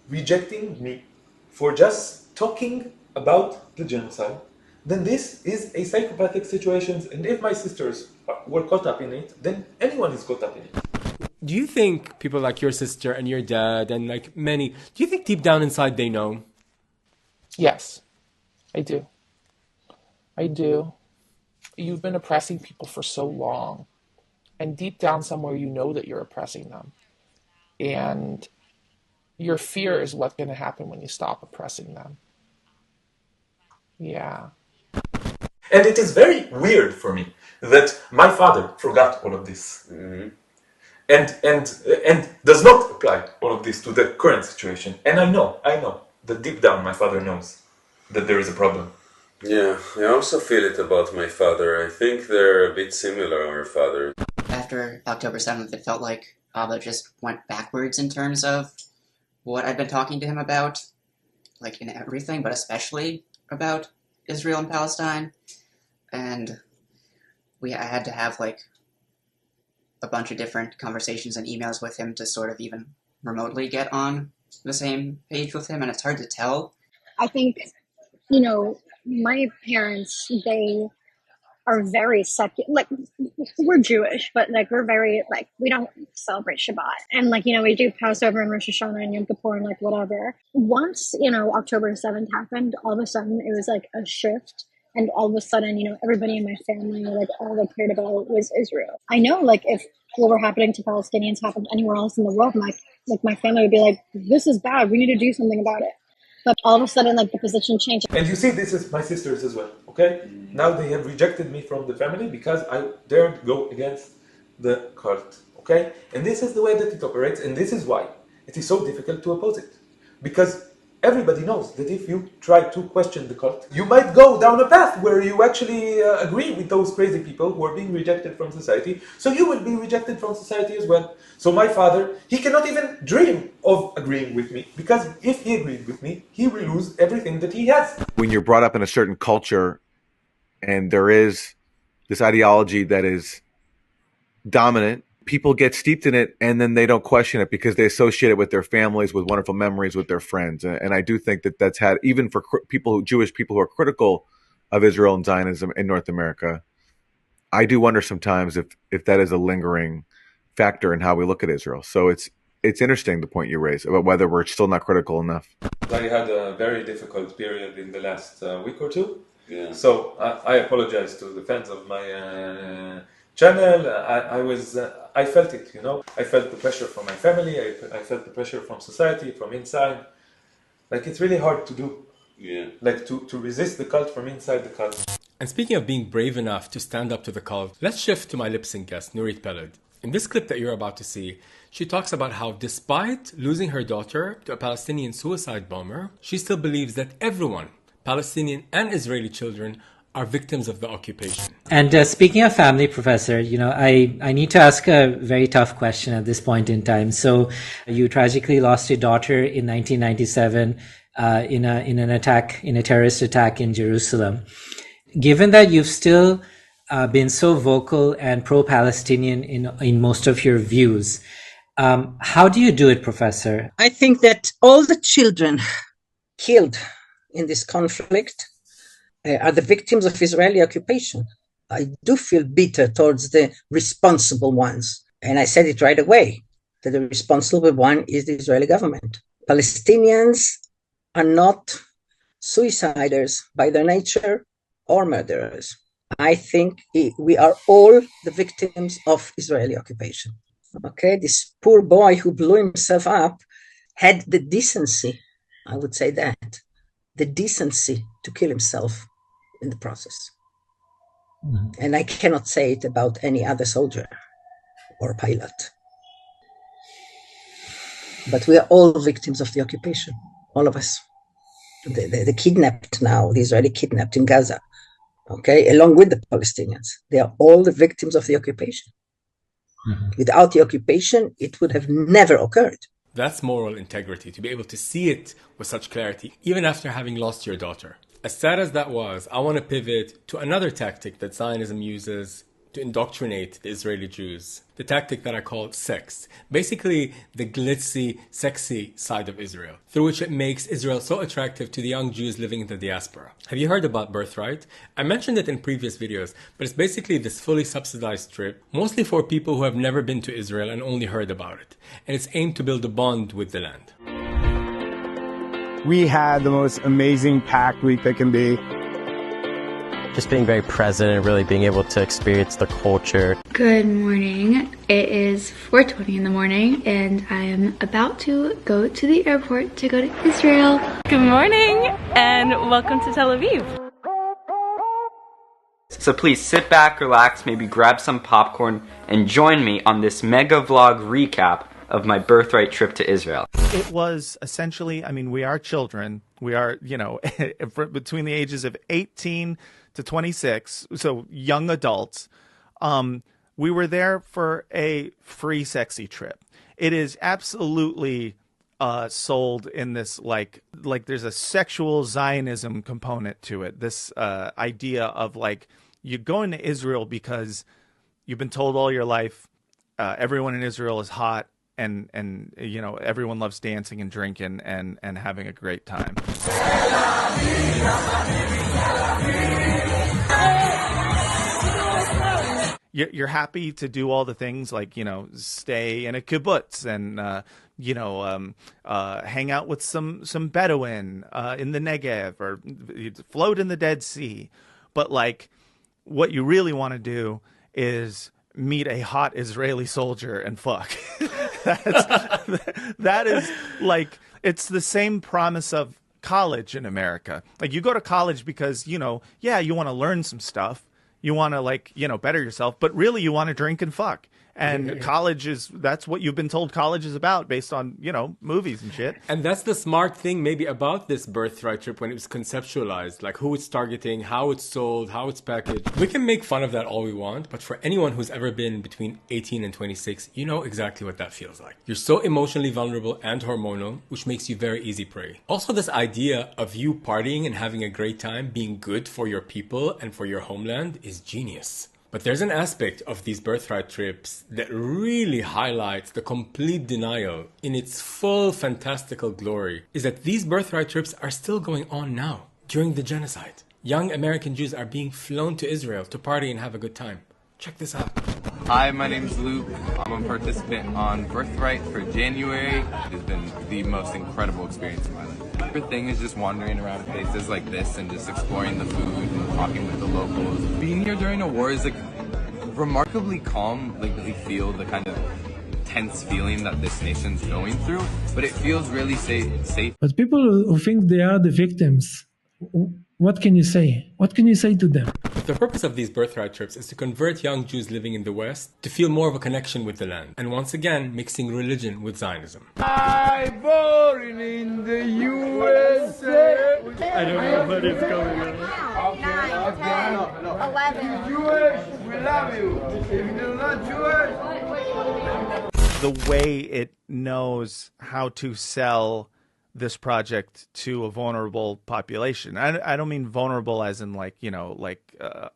rejecting me for just talking about the genocide, then this is a psychopathic situation. And if my sisters were caught up in it, then anyone is caught up in it. Do you think people like your sister and your dad and like many, do you think deep down inside they know? Yes, I do. I do. You've been oppressing people for so long. And deep down somewhere, you know that you're oppressing them. And your fear is what's going to happen when you stop oppressing them. Yeah. And it is very weird for me that my father forgot all of this. Mm-hmm. And does not apply all of this to the current situation. And I know that deep down my father knows that there is a problem. Yeah, I also feel it about my father. I think they're a bit similar, our father. After October 7th, it felt like Abba just went backwards in terms of what I'd been talking to him about, like in everything, but especially about Israel and Palestine. And I had to have like a bunch of different conversations and emails with him to sort of even remotely get on the same page with him, and it's hard to tell. I think, my parents, they are very secular. Like, we're Jewish, but like we're very like we don't celebrate Shabbat, and like we do Passover and Rosh Hashanah and Yom Kippur and like whatever. Once October 7th happened, all of a sudden it was like a shift, and all of a sudden everybody in my family, like all they cared about was Israel. I know like if what were happening to Palestinians happened anywhere else in the world, like my family would be like, this is bad, we need to do something about it. But all of a sudden, like the position changed. And you see, this is my sisters as well, okay? Now they have rejected me from the family because I dared go against the cult, okay? And this is the way that it operates, and this is why it is so difficult to oppose it. Because everybody knows that if you try to question the cult, you might go down a path where you actually agree with those crazy people who are being rejected from society, so you will be rejected from society as well. So my father, he cannot even dream of agreeing with me, because if he agreed with me, he will lose everything that he has. When you're brought up in a certain culture and there is this ideology that is dominant, people get steeped in it and then they don't question it because they associate it with their families, with wonderful memories, with their friends. And I do think that that's had, even for Jewish people who are critical of Israel and Zionism in North America, I do wonder sometimes if that is a lingering factor in how we look at Israel. So it's interesting, the point you raise about whether we're still not critical enough. I had a very difficult period in the last week or two. Yeah. So I apologize to the fans of my channel. I felt it, I felt the pressure from my family, I felt the pressure from society, from inside. Like, it's really hard to do. Yeah. Like, to resist the cult from inside the cult. And speaking of being brave enough to stand up to the cult, let's shift to my lip sync guest, Nurit Peled. In this clip that you're about to see, she talks about how despite losing her daughter to a Palestinian suicide bomber, she still believes that everyone, Palestinian and Israeli children, are victims of the occupation. And speaking of family, Professor, I need to ask a very tough question at this point in time. So you tragically lost your daughter in 1997 in a terrorist attack in Jerusalem. Given that you've still been so vocal and pro-Palestinian in most of your views, how do you do it, Professor? I think that all the children killed in this conflict are the victims of Israeli occupation. I do feel bitter towards the responsible ones. And I said it right away, that the responsible one is the Israeli government. Palestinians are not suiciders by their nature or murderers. I think we are all the victims of Israeli occupation. Okay, this poor boy who blew himself up had the decency, I would say that, the decency to kill himself in the process. Mm-hmm. And I cannot say it about any other soldier or pilot. But we are all victims of the occupation, all of us. The kidnapped now, the Israeli kidnapped in Gaza, okay, along with the Palestinians. They are all the victims of the occupation. Mm-hmm. Without the occupation, it would have never occurred. That's moral integrity, to be able to see it with such clarity, even after having lost your daughter. As sad as that was, I want to pivot to another tactic that Zionism uses to indoctrinate the Israeli Jews. The tactic that I call sex. Basically, the glitzy, sexy side of Israel, through which it makes Israel so attractive to the young Jews living in the diaspora. Have you heard about Birthright? I mentioned it in previous videos, but it's basically this fully subsidized trip, mostly for people who have never been to Israel and only heard about it. And it's aimed to build a bond with the land. We had the most amazing packed week that can be. Just being very present and really being able to experience the culture. Good morning. It is 4:20 in the morning and I am about to go to the airport to go to Israel. Good morning and welcome to Tel Aviv. So please sit back, relax, maybe grab some popcorn and join me on this mega vlog recap of my Birthright trip to Israel. It was essentially, we are children. We are, between the ages of 18 to 26, so young adults. We were there for a free sexy trip. It is absolutely sold in this like there's a sexual Zionism component to it. This idea of you're going to Israel because you've been told all your life everyone in Israel is hot and everyone loves dancing and drinking and having a great time. You're happy to do all the things like, stay in a kibbutz and, hang out with some Bedouin in the Negev or float in the Dead Sea. But what you really want to do is meet a hot Israeli soldier and fuck. That is it's the same promise of college in America. You go to college because, you want to learn some stuff. You want to better yourself, but really you want to drink and fuck. And college that's what you've been told college is about based on, movies and shit. And that's the smart thing maybe about this Birthright trip when it was conceptualized, who it's targeting, how it's sold, how it's packaged. We can make fun of that all we want, but for anyone who's ever been between 18 and 26, you know exactly what that feels like. You're so emotionally vulnerable and hormonal, which makes you very easy prey. Also, this idea of you partying and having a great time being good for your people and for your homeland is genius. But there's an aspect of these Birthright trips that really highlights the complete denial in its full fantastical glory, is that these Birthright trips are still going on now, during the genocide. Young American Jews are being flown to Israel to party and have a good time. Check this out. Hi, my name's Luke. I'm a participant on Birthright for January. It has been the most incredible experience of my life. My favorite thing is just wandering around places like this and just exploring the food and talking with the locals. Being here during a war is remarkably calm, like really feel the kind of tense feeling that this nation's going through, but it feels really safe. But people who think they are the victims, what can you say? What can you say to them? The purpose of these birthright trips is to convert young Jews living in the West to feel more of a connection with the land, and once again, mixing religion with Zionism. I born in the USA. I don't know what is going on. 9, 10, 11. If you're Jewish, we love you. If you're not Jewish. The way it knows how to sell this project to a vulnerable population. I don't mean vulnerable as in like,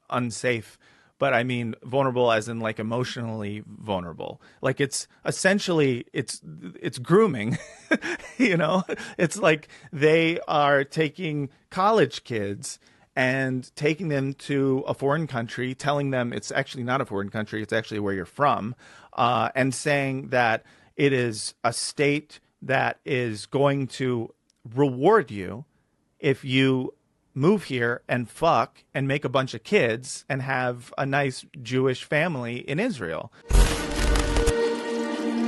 unsafe, but I mean vulnerable as in like emotionally vulnerable. Like it's essentially, it's grooming, it's like they are taking college kids and taking them to a foreign country, telling them it's actually not a foreign country, it's actually where you're from, and saying that it is a state that is going to reward you if you move here and fuck and make a bunch of kids and have a nice Jewish family in Israel.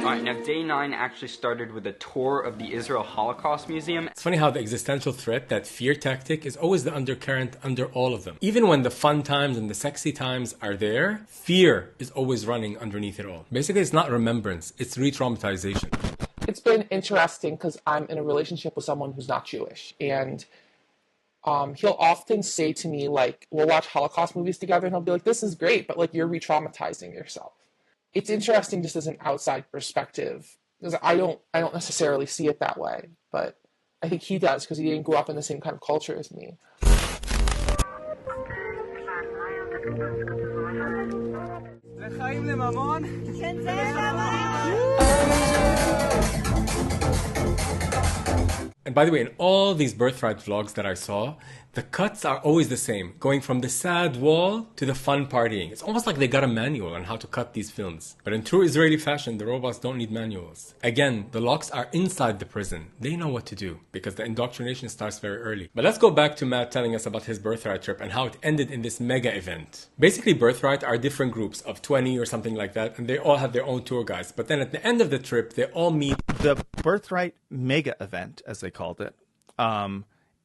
Alright, now day 9 actually started with a tour of the Israel Holocaust Museum. It's funny how the existential threat, that fear tactic, is always the undercurrent under all of them. Even when the fun times and the sexy times are there, fear is always running underneath it all. Basically, it's not remembrance, it's re-traumatization. It's been interesting because I'm in a relationship with someone who's not Jewish, and he'll often say to me, like, we'll watch Holocaust movies together, and he'll be like, this is great, but like, you're re-traumatizing yourself. It's interesting just as an outside perspective, because I don't necessarily see it that way, but I think he does because he didn't grow up in the same kind of culture as me. And by the way, in all these Birthright vlogs that I saw, the cuts are always the same, going from the sad wall to the fun partying. It's almost like they got a manual on how to cut these films. But in true Israeli fashion, the robots don't need manuals. Again, the locks are inside the prison. They know what to do, because the indoctrination starts very early. But let's go back to Matt telling us about his Birthright trip and how it ended in this mega event. Basically, Birthright are different groups of 20 or something like that, and they all have their own tour guides. But then at the end of the trip, they all meet. The Birthright mega event, as they called it,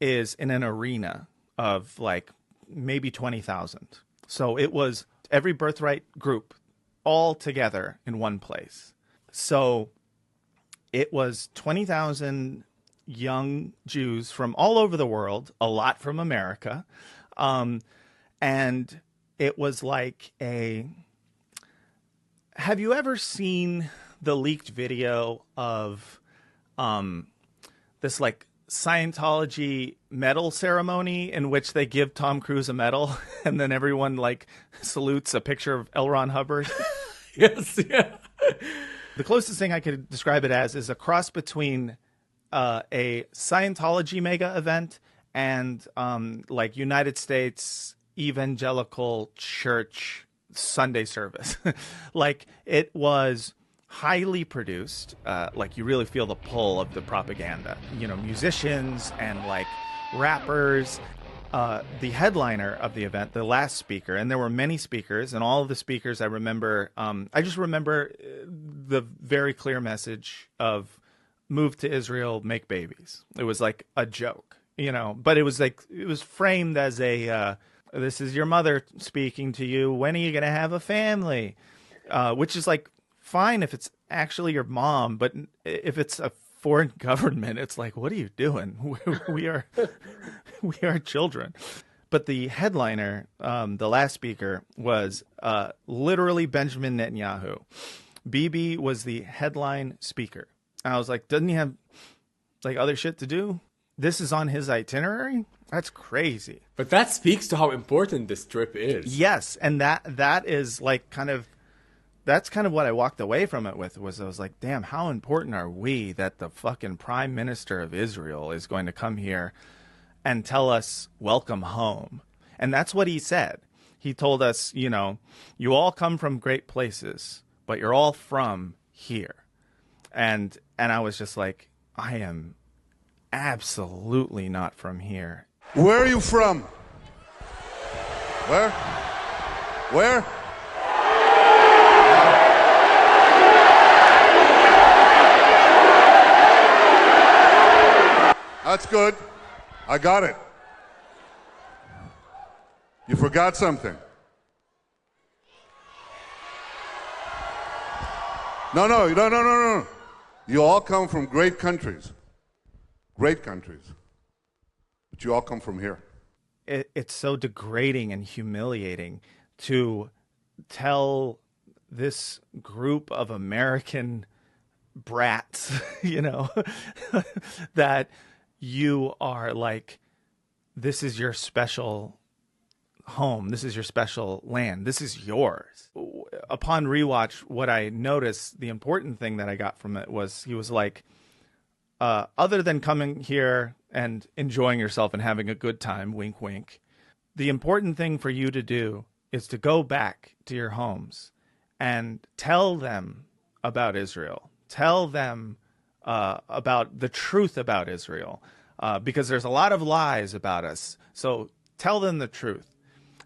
is in an arena of like maybe 20,000. So it was every Birthright group all together in one place. So it was 20,000 young Jews from all over the world, a lot from America. And it was like have you ever seen the leaked video of this like Scientology medal ceremony in which they give Tom Cruise a medal and then everyone like salutes a picture of L. Ron Hubbard? Yes, yeah. The closest thing I could describe it as is a cross between a Scientology mega event and like United States Evangelical Church Sunday service. Like it was highly produced, like you really feel the pull of the propaganda, musicians and like rappers. The headliner of the event, the last speaker, and there were many speakers, and all of the speakers I remember, I just remember the very clear message of move to Israel, make babies. It was like a joke, but it was framed as this is your mother speaking to you. When are you going to have a family? Which is like, fine if it's actually your mom, but if it's a foreign government, it's like, what are you doing? We are children. But the headliner, the last speaker, was literally Benjamin Netanyahu. Bibi was the headline speaker. And I was like, doesn't he have like other shit to do? This is on his itinerary? That's crazy. But that speaks to how important this trip is. Yes, and that is like that's kind of what I walked away from it with, was I was like, damn, how important are we that the fucking prime minister of Israel is going to come here and tell us welcome home. And that's what he said. He told us, you all come from great places, but you're all from here. And I was just like, I am absolutely not from here. Where are you from? Where? That's good. I got it. You forgot something. No. You all come from great countries. Great countries. But you all come from here. It's so degrading and humiliating to tell this group of American brats, that you are like, this is your special home, this is your special land, this is yours. Upon rewatch, what I noticed, the important thing that I got from it was he was like, other than coming here and enjoying yourself and having a good time, wink, wink, the important thing for you to do is to go back to your homes and tell them about Israel. Tell them about the truth about Israel, because there's a lot of lies about us. So tell them the truth.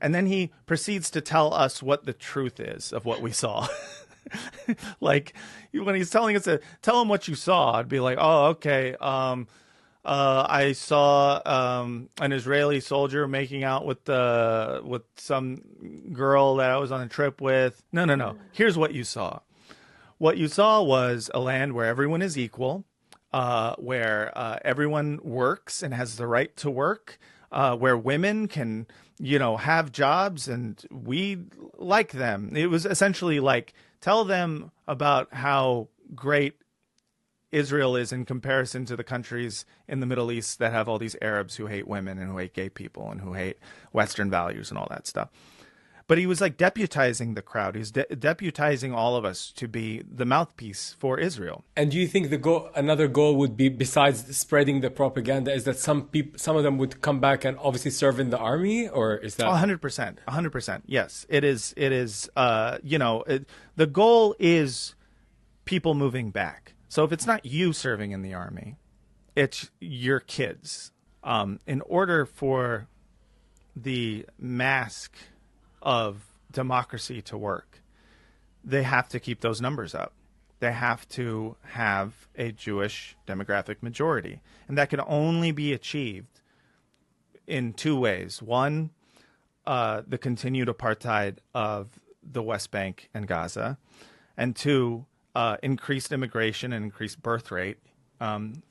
And then he proceeds to tell us what the truth is of what we saw. Like when he's telling us to tell him what you saw, I'd be like, oh, okay. I saw an Israeli soldier making out with some girl that I was on a trip with. No. Here's what you saw. What you saw was a land where everyone is equal, where everyone works and has the right to work, where women can, have jobs and we like them. It was essentially like, tell them about how great Israel is in comparison to the countries in the Middle East that have all these Arabs who hate women and who hate gay people and who hate Western values and all that stuff. But he was like deputizing the crowd. He's deputizing all of us to be the mouthpiece for Israel. And do you think another goal would be, besides spreading the propaganda, is that some of them would come back and obviously serve in the army, or is that 100%? Yes, it is. It is. The goal is people moving back. So if it's not you serving in the army, it's your kids. In order for the mask of democracy to work, they have to keep those numbers up. They have to have a Jewish demographic majority. And that can only be achieved in two ways. One, the continued apartheid of the West Bank and Gaza. And two, increased immigration and increased birth rate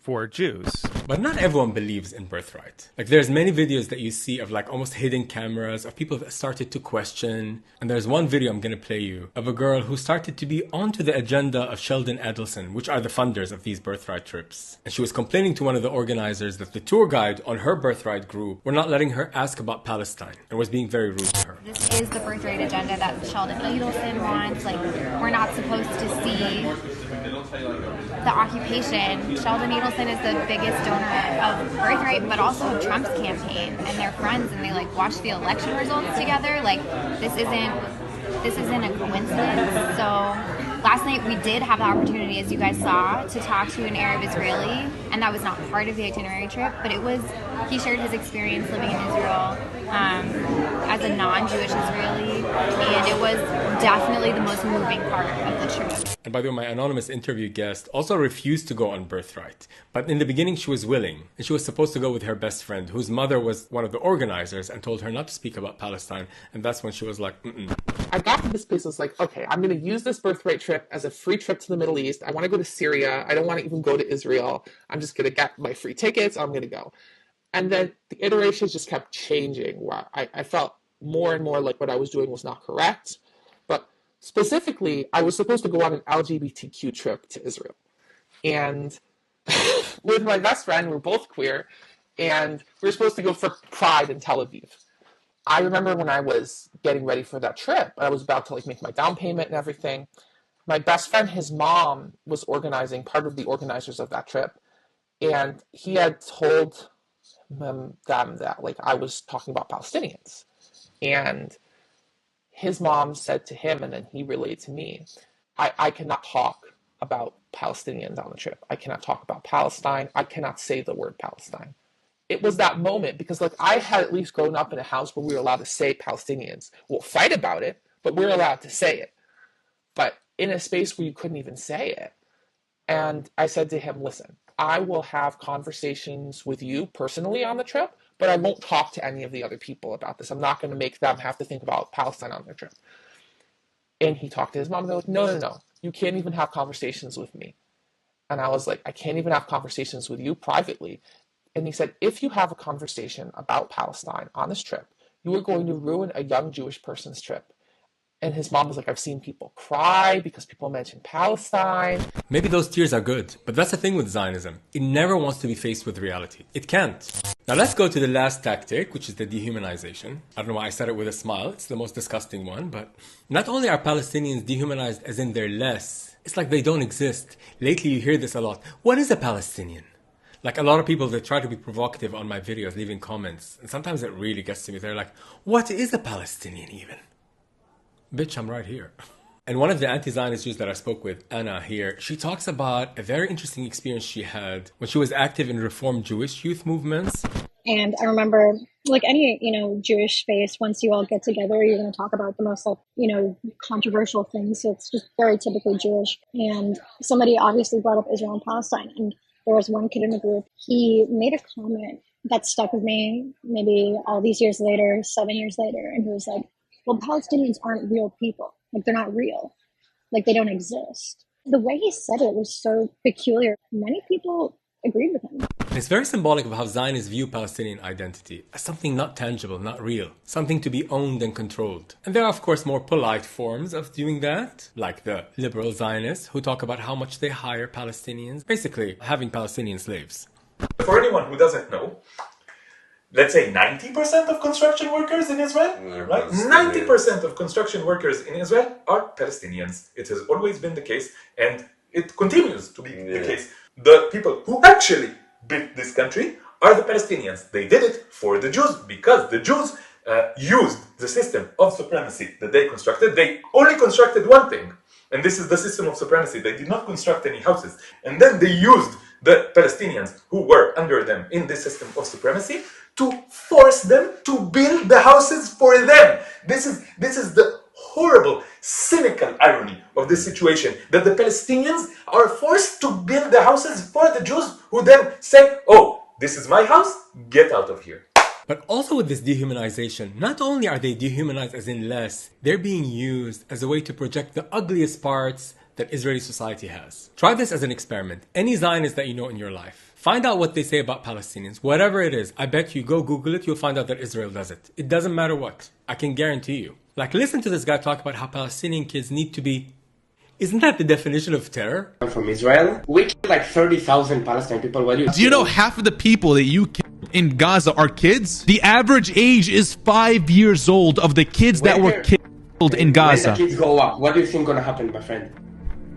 for Jews. But not everyone believes in birthright. Like, there's many videos that you see of like almost hidden cameras of people that started to question. And there's one video I'm going to play you of a girl who started to be onto the agenda of Sheldon Adelson, which are the funders of these birthright trips. And she was complaining to one of the organizers that the tour guide on her birthright group were not letting her ask about Palestine and was being very rude to her. This is the birthright agenda that Sheldon Adelson wants. Like, we're not supposed to see the occupation. Sheldon Adelson is the biggest donor of Birthright, but also of Trump's campaign, and they're friends, and they like watch the election results together. Like, this isn't a coincidence. So last night we did have the opportunity, as you guys saw, to talk to an Arab Israeli, and that was not part of the itinerary trip, but he shared his experience living in Israel as a non-Jewish Israeli, and it was definitely the most moving part of the trip. And by the way, my anonymous interview guest also refused to go on Birthright. But in the beginning, she was willing. And she was supposed to go with her best friend, whose mother was one of the organizers and told her not to speak about Palestine. And that's when she was like, I got to this place, I was like, okay, I'm going to use this Birthright trip as a free trip to the Middle East. I want to go to Syria. I don't want to even go to Israel. I'm just going to get my free tickets. I'm going to go. And then the iterations just kept changing, where I felt more and more like what I was doing was not correct. But specifically, I was supposed to go on an LGBTQ trip to Israel. And with my best friend, we're both queer, and we were supposed to go for Pride in Tel Aviv. I remember when I was getting ready for that trip, I was about to like make my down payment and everything. My best friend, his mom, was organizing, part of the organizers of that trip, and he had told them that like I was talking about Palestinians. And his mom said to him, and then he relayed to me, I cannot talk about Palestinians on the trip. I cannot talk about Palestine. I cannot say the word Palestine. It was that moment, because like I had at least grown up in a house where we were allowed to say Palestinians. We'll fight about it, but we're allowed to say it. But in a space where you couldn't even say it, And I said to him, listen, I will have conversations with you personally on the trip, but I won't talk to any of the other people about this. I'm not going to make them have to think about Palestine on their trip. And he talked to his mom, and they're like, no, you can't even have conversations with me. And I was like, I can't even have conversations with you privately. And he said, if you have a conversation about Palestine on this trip, you are going to ruin a young Jewish person's trip. And his mom was like, I've seen people cry because people mention Palestine. Maybe those tears are good, but that's the thing with Zionism. It never wants to be faced with reality. It can't. Now let's go to the last tactic, which is the dehumanization. I don't know why I said it with a smile. It's the most disgusting one, but not only are Palestinians dehumanized as in they're less, it's like they don't exist. Lately you hear this a lot. What is a Palestinian? Like a lot of people that try to be provocative on my videos, leaving comments, and sometimes it really gets to me. They're like, what is a Palestinian even? Bitch, I'm right here. And one of the anti-Zionist Jews that I spoke with, Anna here, she talks about a very interesting experience she had when she was active in Reform Jewish youth movements. And I remember, like any, Jewish space, once you all get together, you're going to talk about the most, controversial things. So it's just very typically Jewish. And somebody obviously brought up Israel and Palestine. And there was one kid in the group, he made a comment that stuck with me maybe all these years later, 7 years later. And he was like, well, Palestinians aren't real people. Like, they're not real. Like, they don't exist. The way he said it was so peculiar. Many people agreed with him. It's very symbolic of how Zionists view Palestinian identity as something not tangible, not real, something to be owned and controlled. And there are, of course, more polite forms of doing that, like the liberal Zionists, who talk about how much they hire Palestinians, basically having Palestinian slaves. For anyone who doesn't know, let's say 90% of construction workers in Israel, right? 90% of construction workers in Israel are Palestinians. It has always been the case, and it continues to be the case. The people who actually built this country are the Palestinians. They did it for the Jews because the Jews used the system of supremacy that they constructed. They only constructed one thing, and this is the system of supremacy. They did not construct any houses. And then they used the Palestinians who were under them in this system of supremacy to force them to build the houses for them. This is the horrible, cynical irony of this situation, that the Palestinians are forced to build the houses for the Jews, who then say, oh, this is my house, get out of here. But also with this dehumanization, not only are they dehumanized as in less, they're being used as a way to project the ugliest parts that Israeli society has. Try this as an experiment. Any Zionist that you know in your life, find out what they say about Palestinians, whatever it is. I bet you go Google it, you'll find out that Israel does it. It doesn't matter what. I can guarantee you. Like, listen to this guy talk about how Palestinian kids need to be... Isn't that the definition of terror? I'm from Israel. We killed like 30,000 Palestinian people. Do you know half of the people that you kill in Gaza are kids? The average age is 5 years old of the kids that were killed in Gaza. When the kids grow up, what do you think gonna happen, my friend?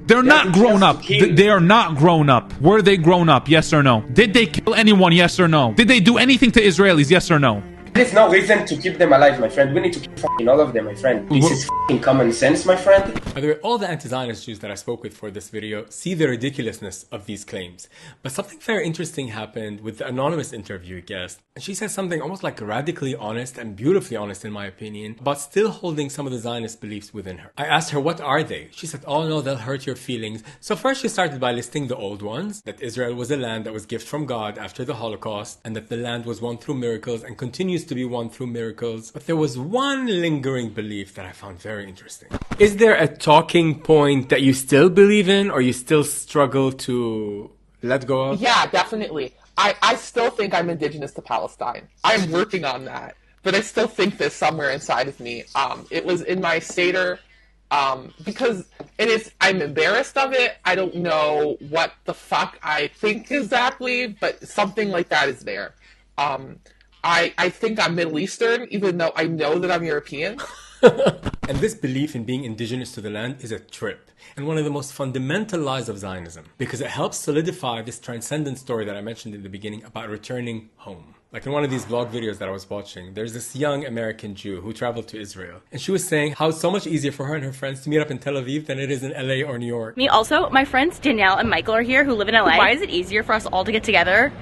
They're not grown up. They are not grown up. Were they grown up? Yes or no? Did they kill anyone? Yes or no? Did they do anything to Israelis? Yes or no? There's no reason to keep them alive, my friend. We need to kill all of them, my friend. This is common sense, my friend. By the way, all the anti-Zionist Jews that I spoke with for this video see the ridiculousness of these claims. But something very interesting happened with the anonymous interview guest. And she said something almost like radically honest and beautifully honest in my opinion, but still holding some of the Zionist beliefs within her. I asked her, what are they? She said, oh no, they'll hurt your feelings. So first she started by listing the old ones, that Israel was a land that was gift from God after the Holocaust, and that the land was won through miracles and continues to be won through miracles. But there was one lingering belief that I found very interesting. Is there a talking point that you still believe in, or you still struggle to let go of? Yeah, definitely. I still think I'm indigenous to Palestine. I'm working on that, but I still think this somewhere inside of me. It was in my Seder, because I'm embarrassed of it. I don't know what the fuck I think exactly, but something like that is there. I think I'm Middle Eastern, even though I know that I'm European. And this belief in being indigenous to the land is a trip, and one of the most fundamental lies of Zionism, because it helps solidify this transcendent story that I mentioned in the beginning about returning home. Like in one of these vlog videos that I was watching, there's this young American Jew who traveled to Israel, and she was saying how it's so much easier for her and her friends to meet up in Tel Aviv than it is in LA or New York. Me also, my friends Danielle and Michael are here who live in LA. Why is it easier for us all to get together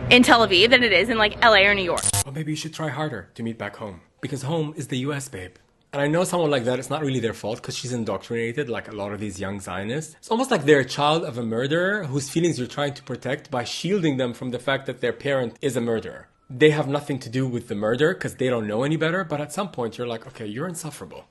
in Tel Aviv than it is in like LA or New York? Well, maybe you should try harder to meet back home, because home is the US, babe. And I know someone like that, it's not really their fault because she's indoctrinated, like a lot of these young Zionists. It's almost like they're a child of a murderer whose feelings you're trying to protect by shielding them from the fact that their parent is a murderer. They have nothing to do with the murder because they don't know any better, but at some point you're like, okay, you're insufferable.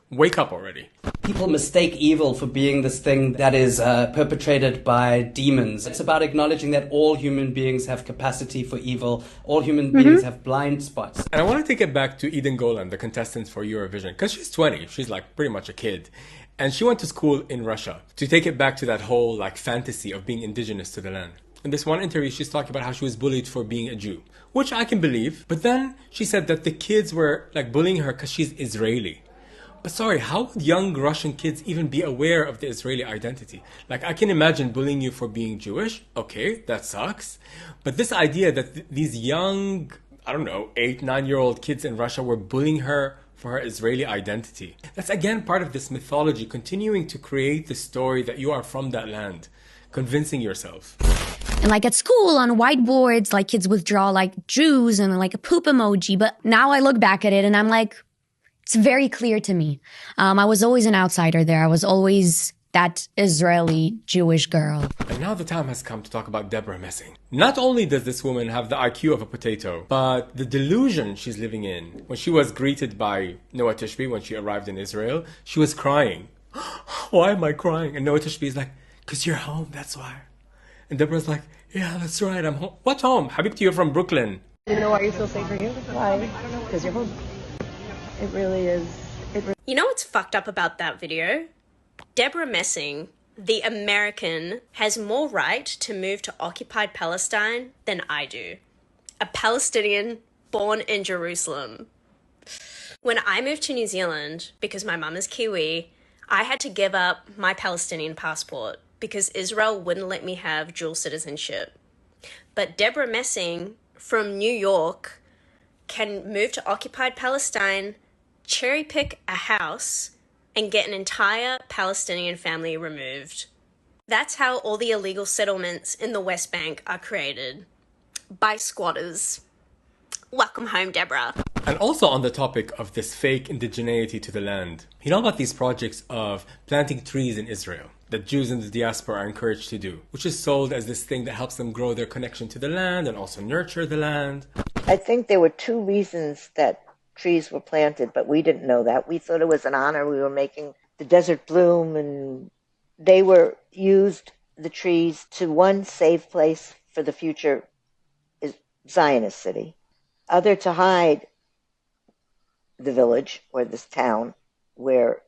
Wake up already. People mistake evil for being this thing that is perpetrated by demons. It's about acknowledging that all human beings have capacity for evil. All human beings have blind spots. And I want to take it back to Eden Golan, the contestant for Eurovision, because she's 20. She's like pretty much a kid. And she went to school in Russia to take it back to that whole like fantasy of being indigenous to the land. In this one interview, she's talking about how she was bullied for being a Jew, which I can believe. But then she said that the kids were like bullying her because she's Israeli. But sorry, how would young Russian kids even be aware of the Israeli identity? Like, I can imagine bullying you for being Jewish. Okay, that sucks. But this idea that these young, I don't know, 8, 9-year-old kids in Russia were bullying her for her Israeli identity. That's again part of this mythology, continuing to create the story that you are from that land, convincing yourself. And like at school on whiteboards, like kids would draw like Jews and like a poop emoji. But now I look back at it and I'm like, it's very clear to me. I was always an outsider there. I was always that Israeli Jewish girl. And now the time has come to talk about Deborah Messing. Not only does this woman have the IQ of a potato, but the delusion she's living in. When she was greeted by Noah Tishby when she arrived in Israel, she was crying. Why am I crying? And Noah Tishby is like, because you're home, that's why. And Deborah's like, yeah, that's right, I'm home. What home? Habibti, you're from Brooklyn. You know why you feel safe here? Why? Because you're home. It really is. You know what's fucked up about that video? Deborah Messing, the American, has more right to move to occupied Palestine than I do. A Palestinian born in Jerusalem. When I moved to New Zealand, because my mum is Kiwi, I had to give up my Palestinian passport because Israel wouldn't let me have dual citizenship. But Deborah Messing from New York can move to occupied Palestine, cherry pick a house, and get an entire Palestinian family removed. That's how all the illegal settlements in the West Bank are created. By squatters. Welcome home, Deborah. And also on the topic of this fake indigeneity to the land, you know about these projects of planting trees in Israel that Jews in the diaspora are encouraged to do, which is sold as this thing that helps them grow their connection to the land and also nurture the land. I think there were 2 reasons that trees were planted, but we didn't know that. We thought it was an honor. We were making the desert bloom, and they were used, the trees, to one, save place for the future Zionist city, other to hide the village or this town where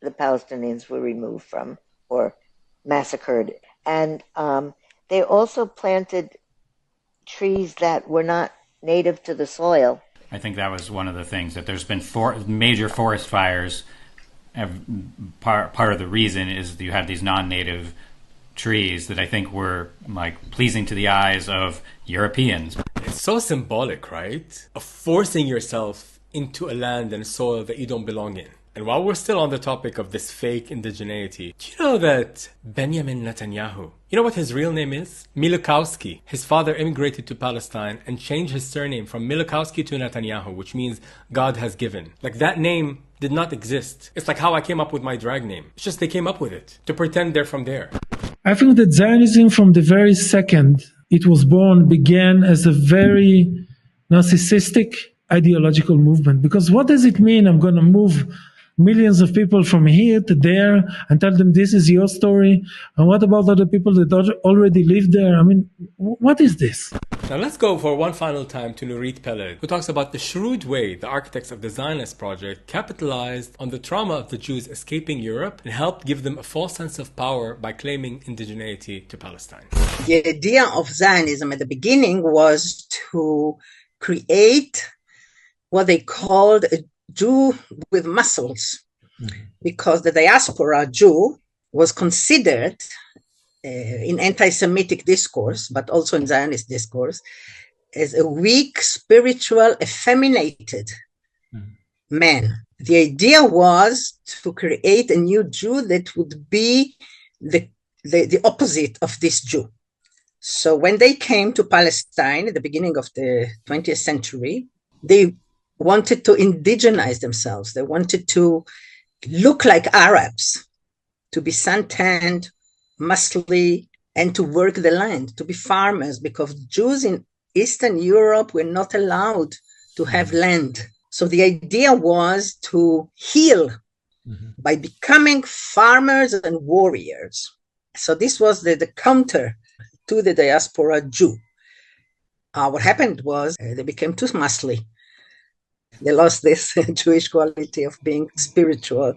the Palestinians were removed from or massacred. And they also planted trees that were not native to the soil. I think that was one of the things, that there's been major forest fires. Part of the reason is that you have these non-native trees that I think were like pleasing to the eyes of Europeans. It's so symbolic, right? Of forcing yourself into a land and soil that you don't belong in. And while we're still on the topic of this fake indigeneity, do you know that Benjamin Netanyahu, you know what his real name is? Milikowski. His father immigrated to Palestine and changed his surname from Milikowski to Netanyahu, which means God has given. Like, that name did not exist. It's like how I came up with my drag name. It's just they came up with it to pretend they're from there. I think that Zionism, from the very second it was born, began as a very narcissistic ideological movement. Because what does it mean? I'm going to move millions of people from here to there and tell them this is your story. And what about other people that already live there? I mean, what is this? Now let's go for one final time to Nurit Peled, who talks about the shrewd way the architects of the Zionist project capitalized on the trauma of the Jews escaping Europe and helped give them a false sense of power by claiming indigeneity to Palestine. The idea of Zionism at the beginning was to create what they called a Jew with muscles, because the diaspora Jew was considered in anti-Semitic discourse, but also in Zionist discourse, as a weak, spiritual, effeminated man. The idea was to create a new Jew that would be the opposite of this Jew. So when they came to Palestine at the beginning of the 20th century, they wanted to indigenize themselves. They wanted to look like Arabs, to be suntanned, muscly, and to work the land, to be farmers, because Jews in Eastern Europe were not allowed to have land. So the idea was to heal by becoming farmers and warriors. So this was the counter to the diaspora Jew. What happened was they became too muscly. They lost this Jewish quality of being spiritual,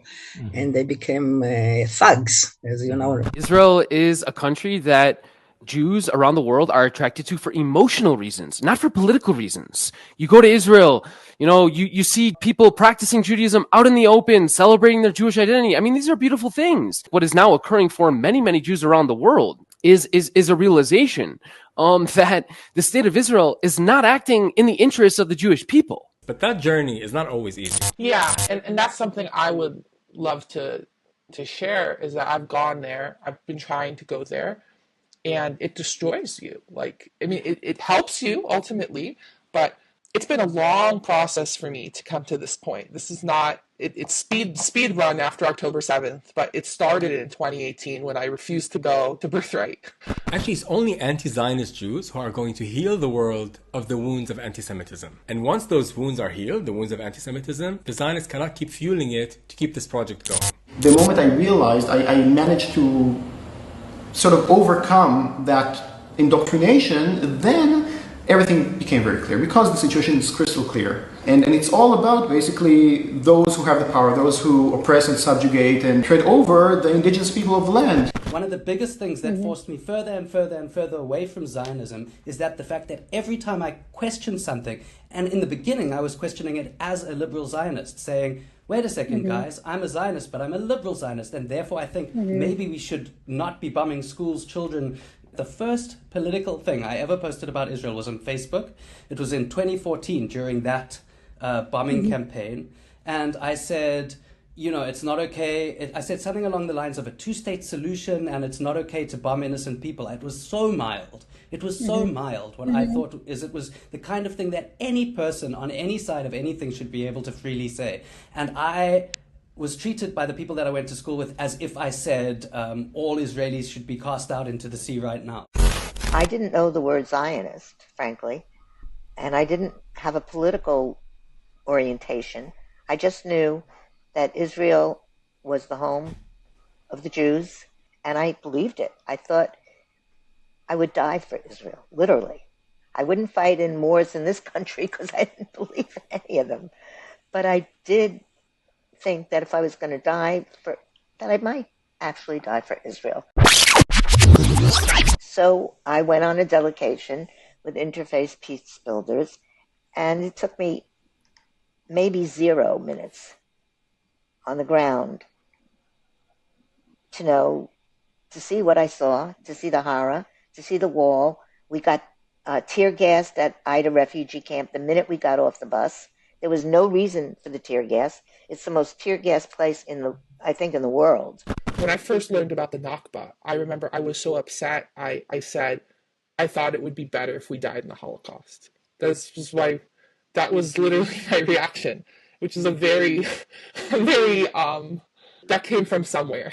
and they became thugs, as you know. Israel is a country that Jews around the world are attracted to for emotional reasons, not for political reasons. You go to Israel, you see people practicing Judaism out in the open, celebrating their Jewish identity. I mean, these are beautiful things. What is now occurring for many, many Jews around the world is a realization that the state of Israel is not acting in the interests of the Jewish people. But that journey is not always easy. Yeah, and that's something I would love to share, is that I've gone there. I've been trying to go there, and it destroys you. It helps you ultimately, but it's been a long process for me to come to this point. This is not, it's speed run after October 7th, but it started in 2018 when I refused to go to Birthright. Actually, it's only anti-Zionist Jews who are going to heal the world of the wounds of anti-Semitism. And once those wounds are healed, the wounds of anti-Semitism, the Zionists cannot keep fueling it to keep this project going. The moment I realized I managed to sort of overcome that indoctrination, then everything became very clear, because the situation is crystal clear. And it's all about basically those who have the power, those who oppress and subjugate and tread over the indigenous people of the land. One of the biggest things that forced me further and further and further away from Zionism is that the fact that every time I question something, and in the beginning I was questioning it as a liberal Zionist, saying, wait a second, guys, I'm a Zionist, but I'm a liberal Zionist, and therefore I think maybe we should not be bombing schools, children. The first political thing I ever posted about Israel was on Facebook. It was in 2014 during that bombing campaign. And I said, it's not okay. I said something along the lines of a two-state solution, and it's not okay to bomb innocent people. It was so mild. It was so mild. What I thought it was the kind of thing that any person on any side of anything should be able to freely say. And I was treated by the people that I went to school with as if I said all Israelis should be cast out into the sea right now. I didn't know the word Zionist, frankly, and I didn't have a political orientation. I just knew that Israel was the home of the Jews, and I believed it. I thought I would die for Israel, literally. I wouldn't fight in wars in this country because I didn't believe in any of them. But I did think that if I was going to die that I might actually die for Israel. So I went on a delegation with Interfaith Peace Builders, and it took me maybe 0 minutes on the ground to see what I saw, to see the horror, to see the wall. We got tear gassed at Ida refugee camp the minute we got off the bus. There was no reason for the tear gas. It's the most tear gas place in the world. When I first learned about the Nakba, I remember I was so upset. I said, I thought it would be better if we died in the Holocaust. That was literally my reaction, which is a very that came from somewhere.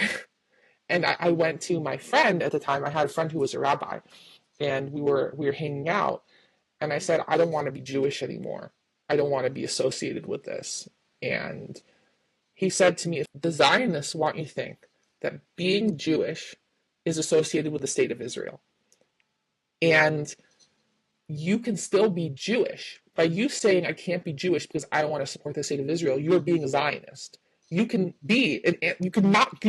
And I went to my friend at the time. I had a friend who was a rabbi, and we were hanging out. And I said, I don't want to be Jewish anymore. I don't want to be associated with this. And he said to me, the Zionists want you to think that being Jewish is associated with the state of Israel. And you can still be Jewish. By you saying I can't be Jewish because I don't want to support the state of Israel, you're being a Zionist. You can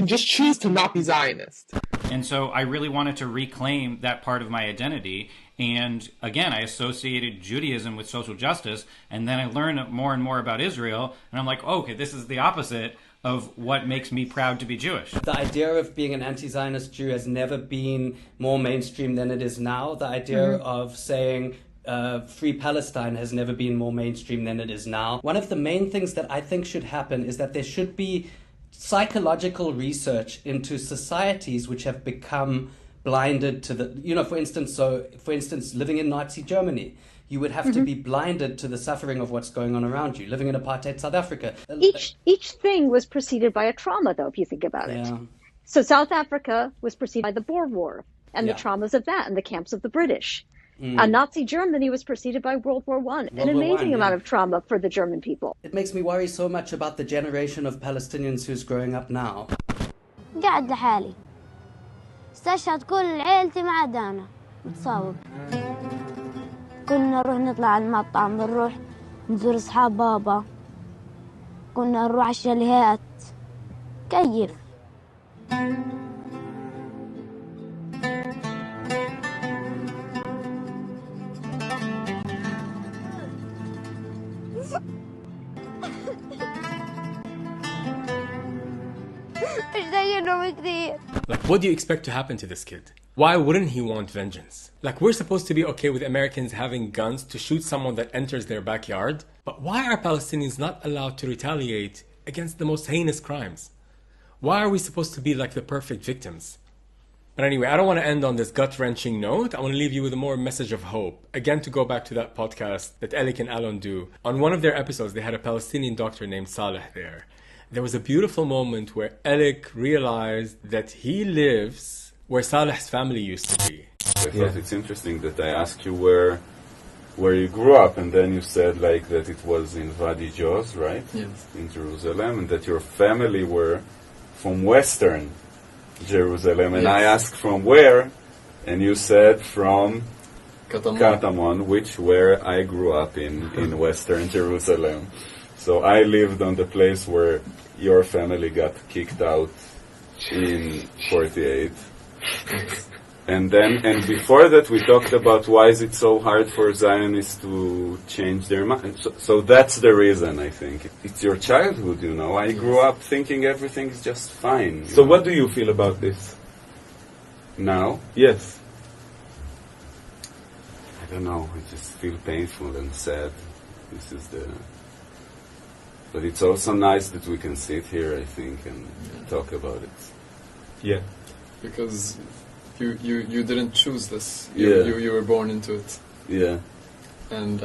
just choose to not be Zionist. And so I really wanted to reclaim that part of my identity. And again, I associated Judaism with social justice. And then I learned more and more about Israel. And I'm like, okay, this is the opposite of what makes me proud to be Jewish. The idea of being an anti-Zionist Jew has never been more mainstream than it is now. The idea of saying Free Palestine has never been more mainstream than it is now. One of the main things that I think should happen is that there should be psychological research into societies which have become blinded to the, for instance, living in Nazi Germany, you would have to be blinded to the suffering of what's going on around you. Living in apartheid South Africa. Each thing was preceded by a trauma, though, if you think about it. So South Africa was preceded by the Boer War and the traumas of that and the camps of the British. Nazi Germany was preceded by World War I, an amazing amount of trauma for the German people. It makes me worry so much about the generation of Palestinians who's growing up now. قاعد لحالي استشهد كل عيلتي ما عدا أنا متصاوب كنا نروح نطلع على المطعم نروح نزور أصحاب بابا كنا نروح على الشاليهات كيف Like, what do you expect to happen to this kid? Why wouldn't he want vengeance? Like, we're supposed to be okay with Americans having guns to shoot someone that enters their backyard, but why are Palestinians not allowed to retaliate against the most heinous crimes? Why are we supposed to be like the perfect victims? But anyway, I don't want to end on this gut-wrenching note. I want to leave you with a more message of hope. Again, to go back to that podcast that Elik and Alon do. On one of their episodes, they had a Palestinian doctor named Saleh there. There was a beautiful moment where Elik realized that he lives where Saleh's family used to be. I thought it's interesting that I asked you where you grew up, and then you said like that it was in Wadi Joz, right? Yes. In Jerusalem, and that your family were from Western Jerusalem. And I asked from where, and you said from Katamon, where I grew up in Western Jerusalem. So I lived on the place where your family got kicked out in 48. And before that we talked about why is it so hard for Zionists to change their mind. So that's the reason, I think. It's your childhood, I grew up thinking everything is just fine. So what do you feel about this? Now? Yes. I don't know, I just feel painful and sad. But it's also nice that we can sit here, I think, and talk about it. Yeah. Because you didn't choose this. Yeah. You were born into it. Yeah. And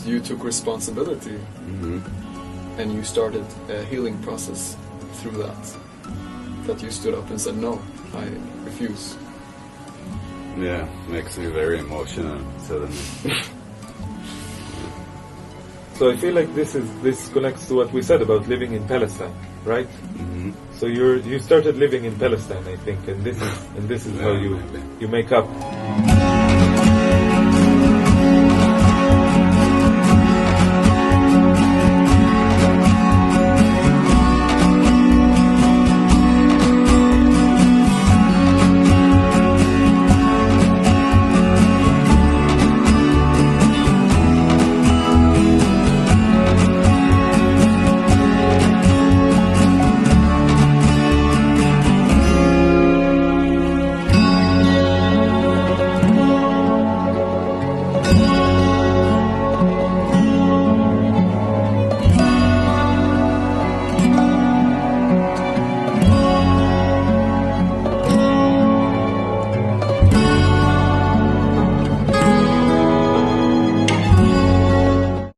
you took responsibility. And you started a healing process through that. That you stood up and said, no, I refuse. Yeah, makes me very emotional suddenly. So I feel like this connects to what we said about living in Palestine, right? So you started living in Palestine, I think, and this is how you make up.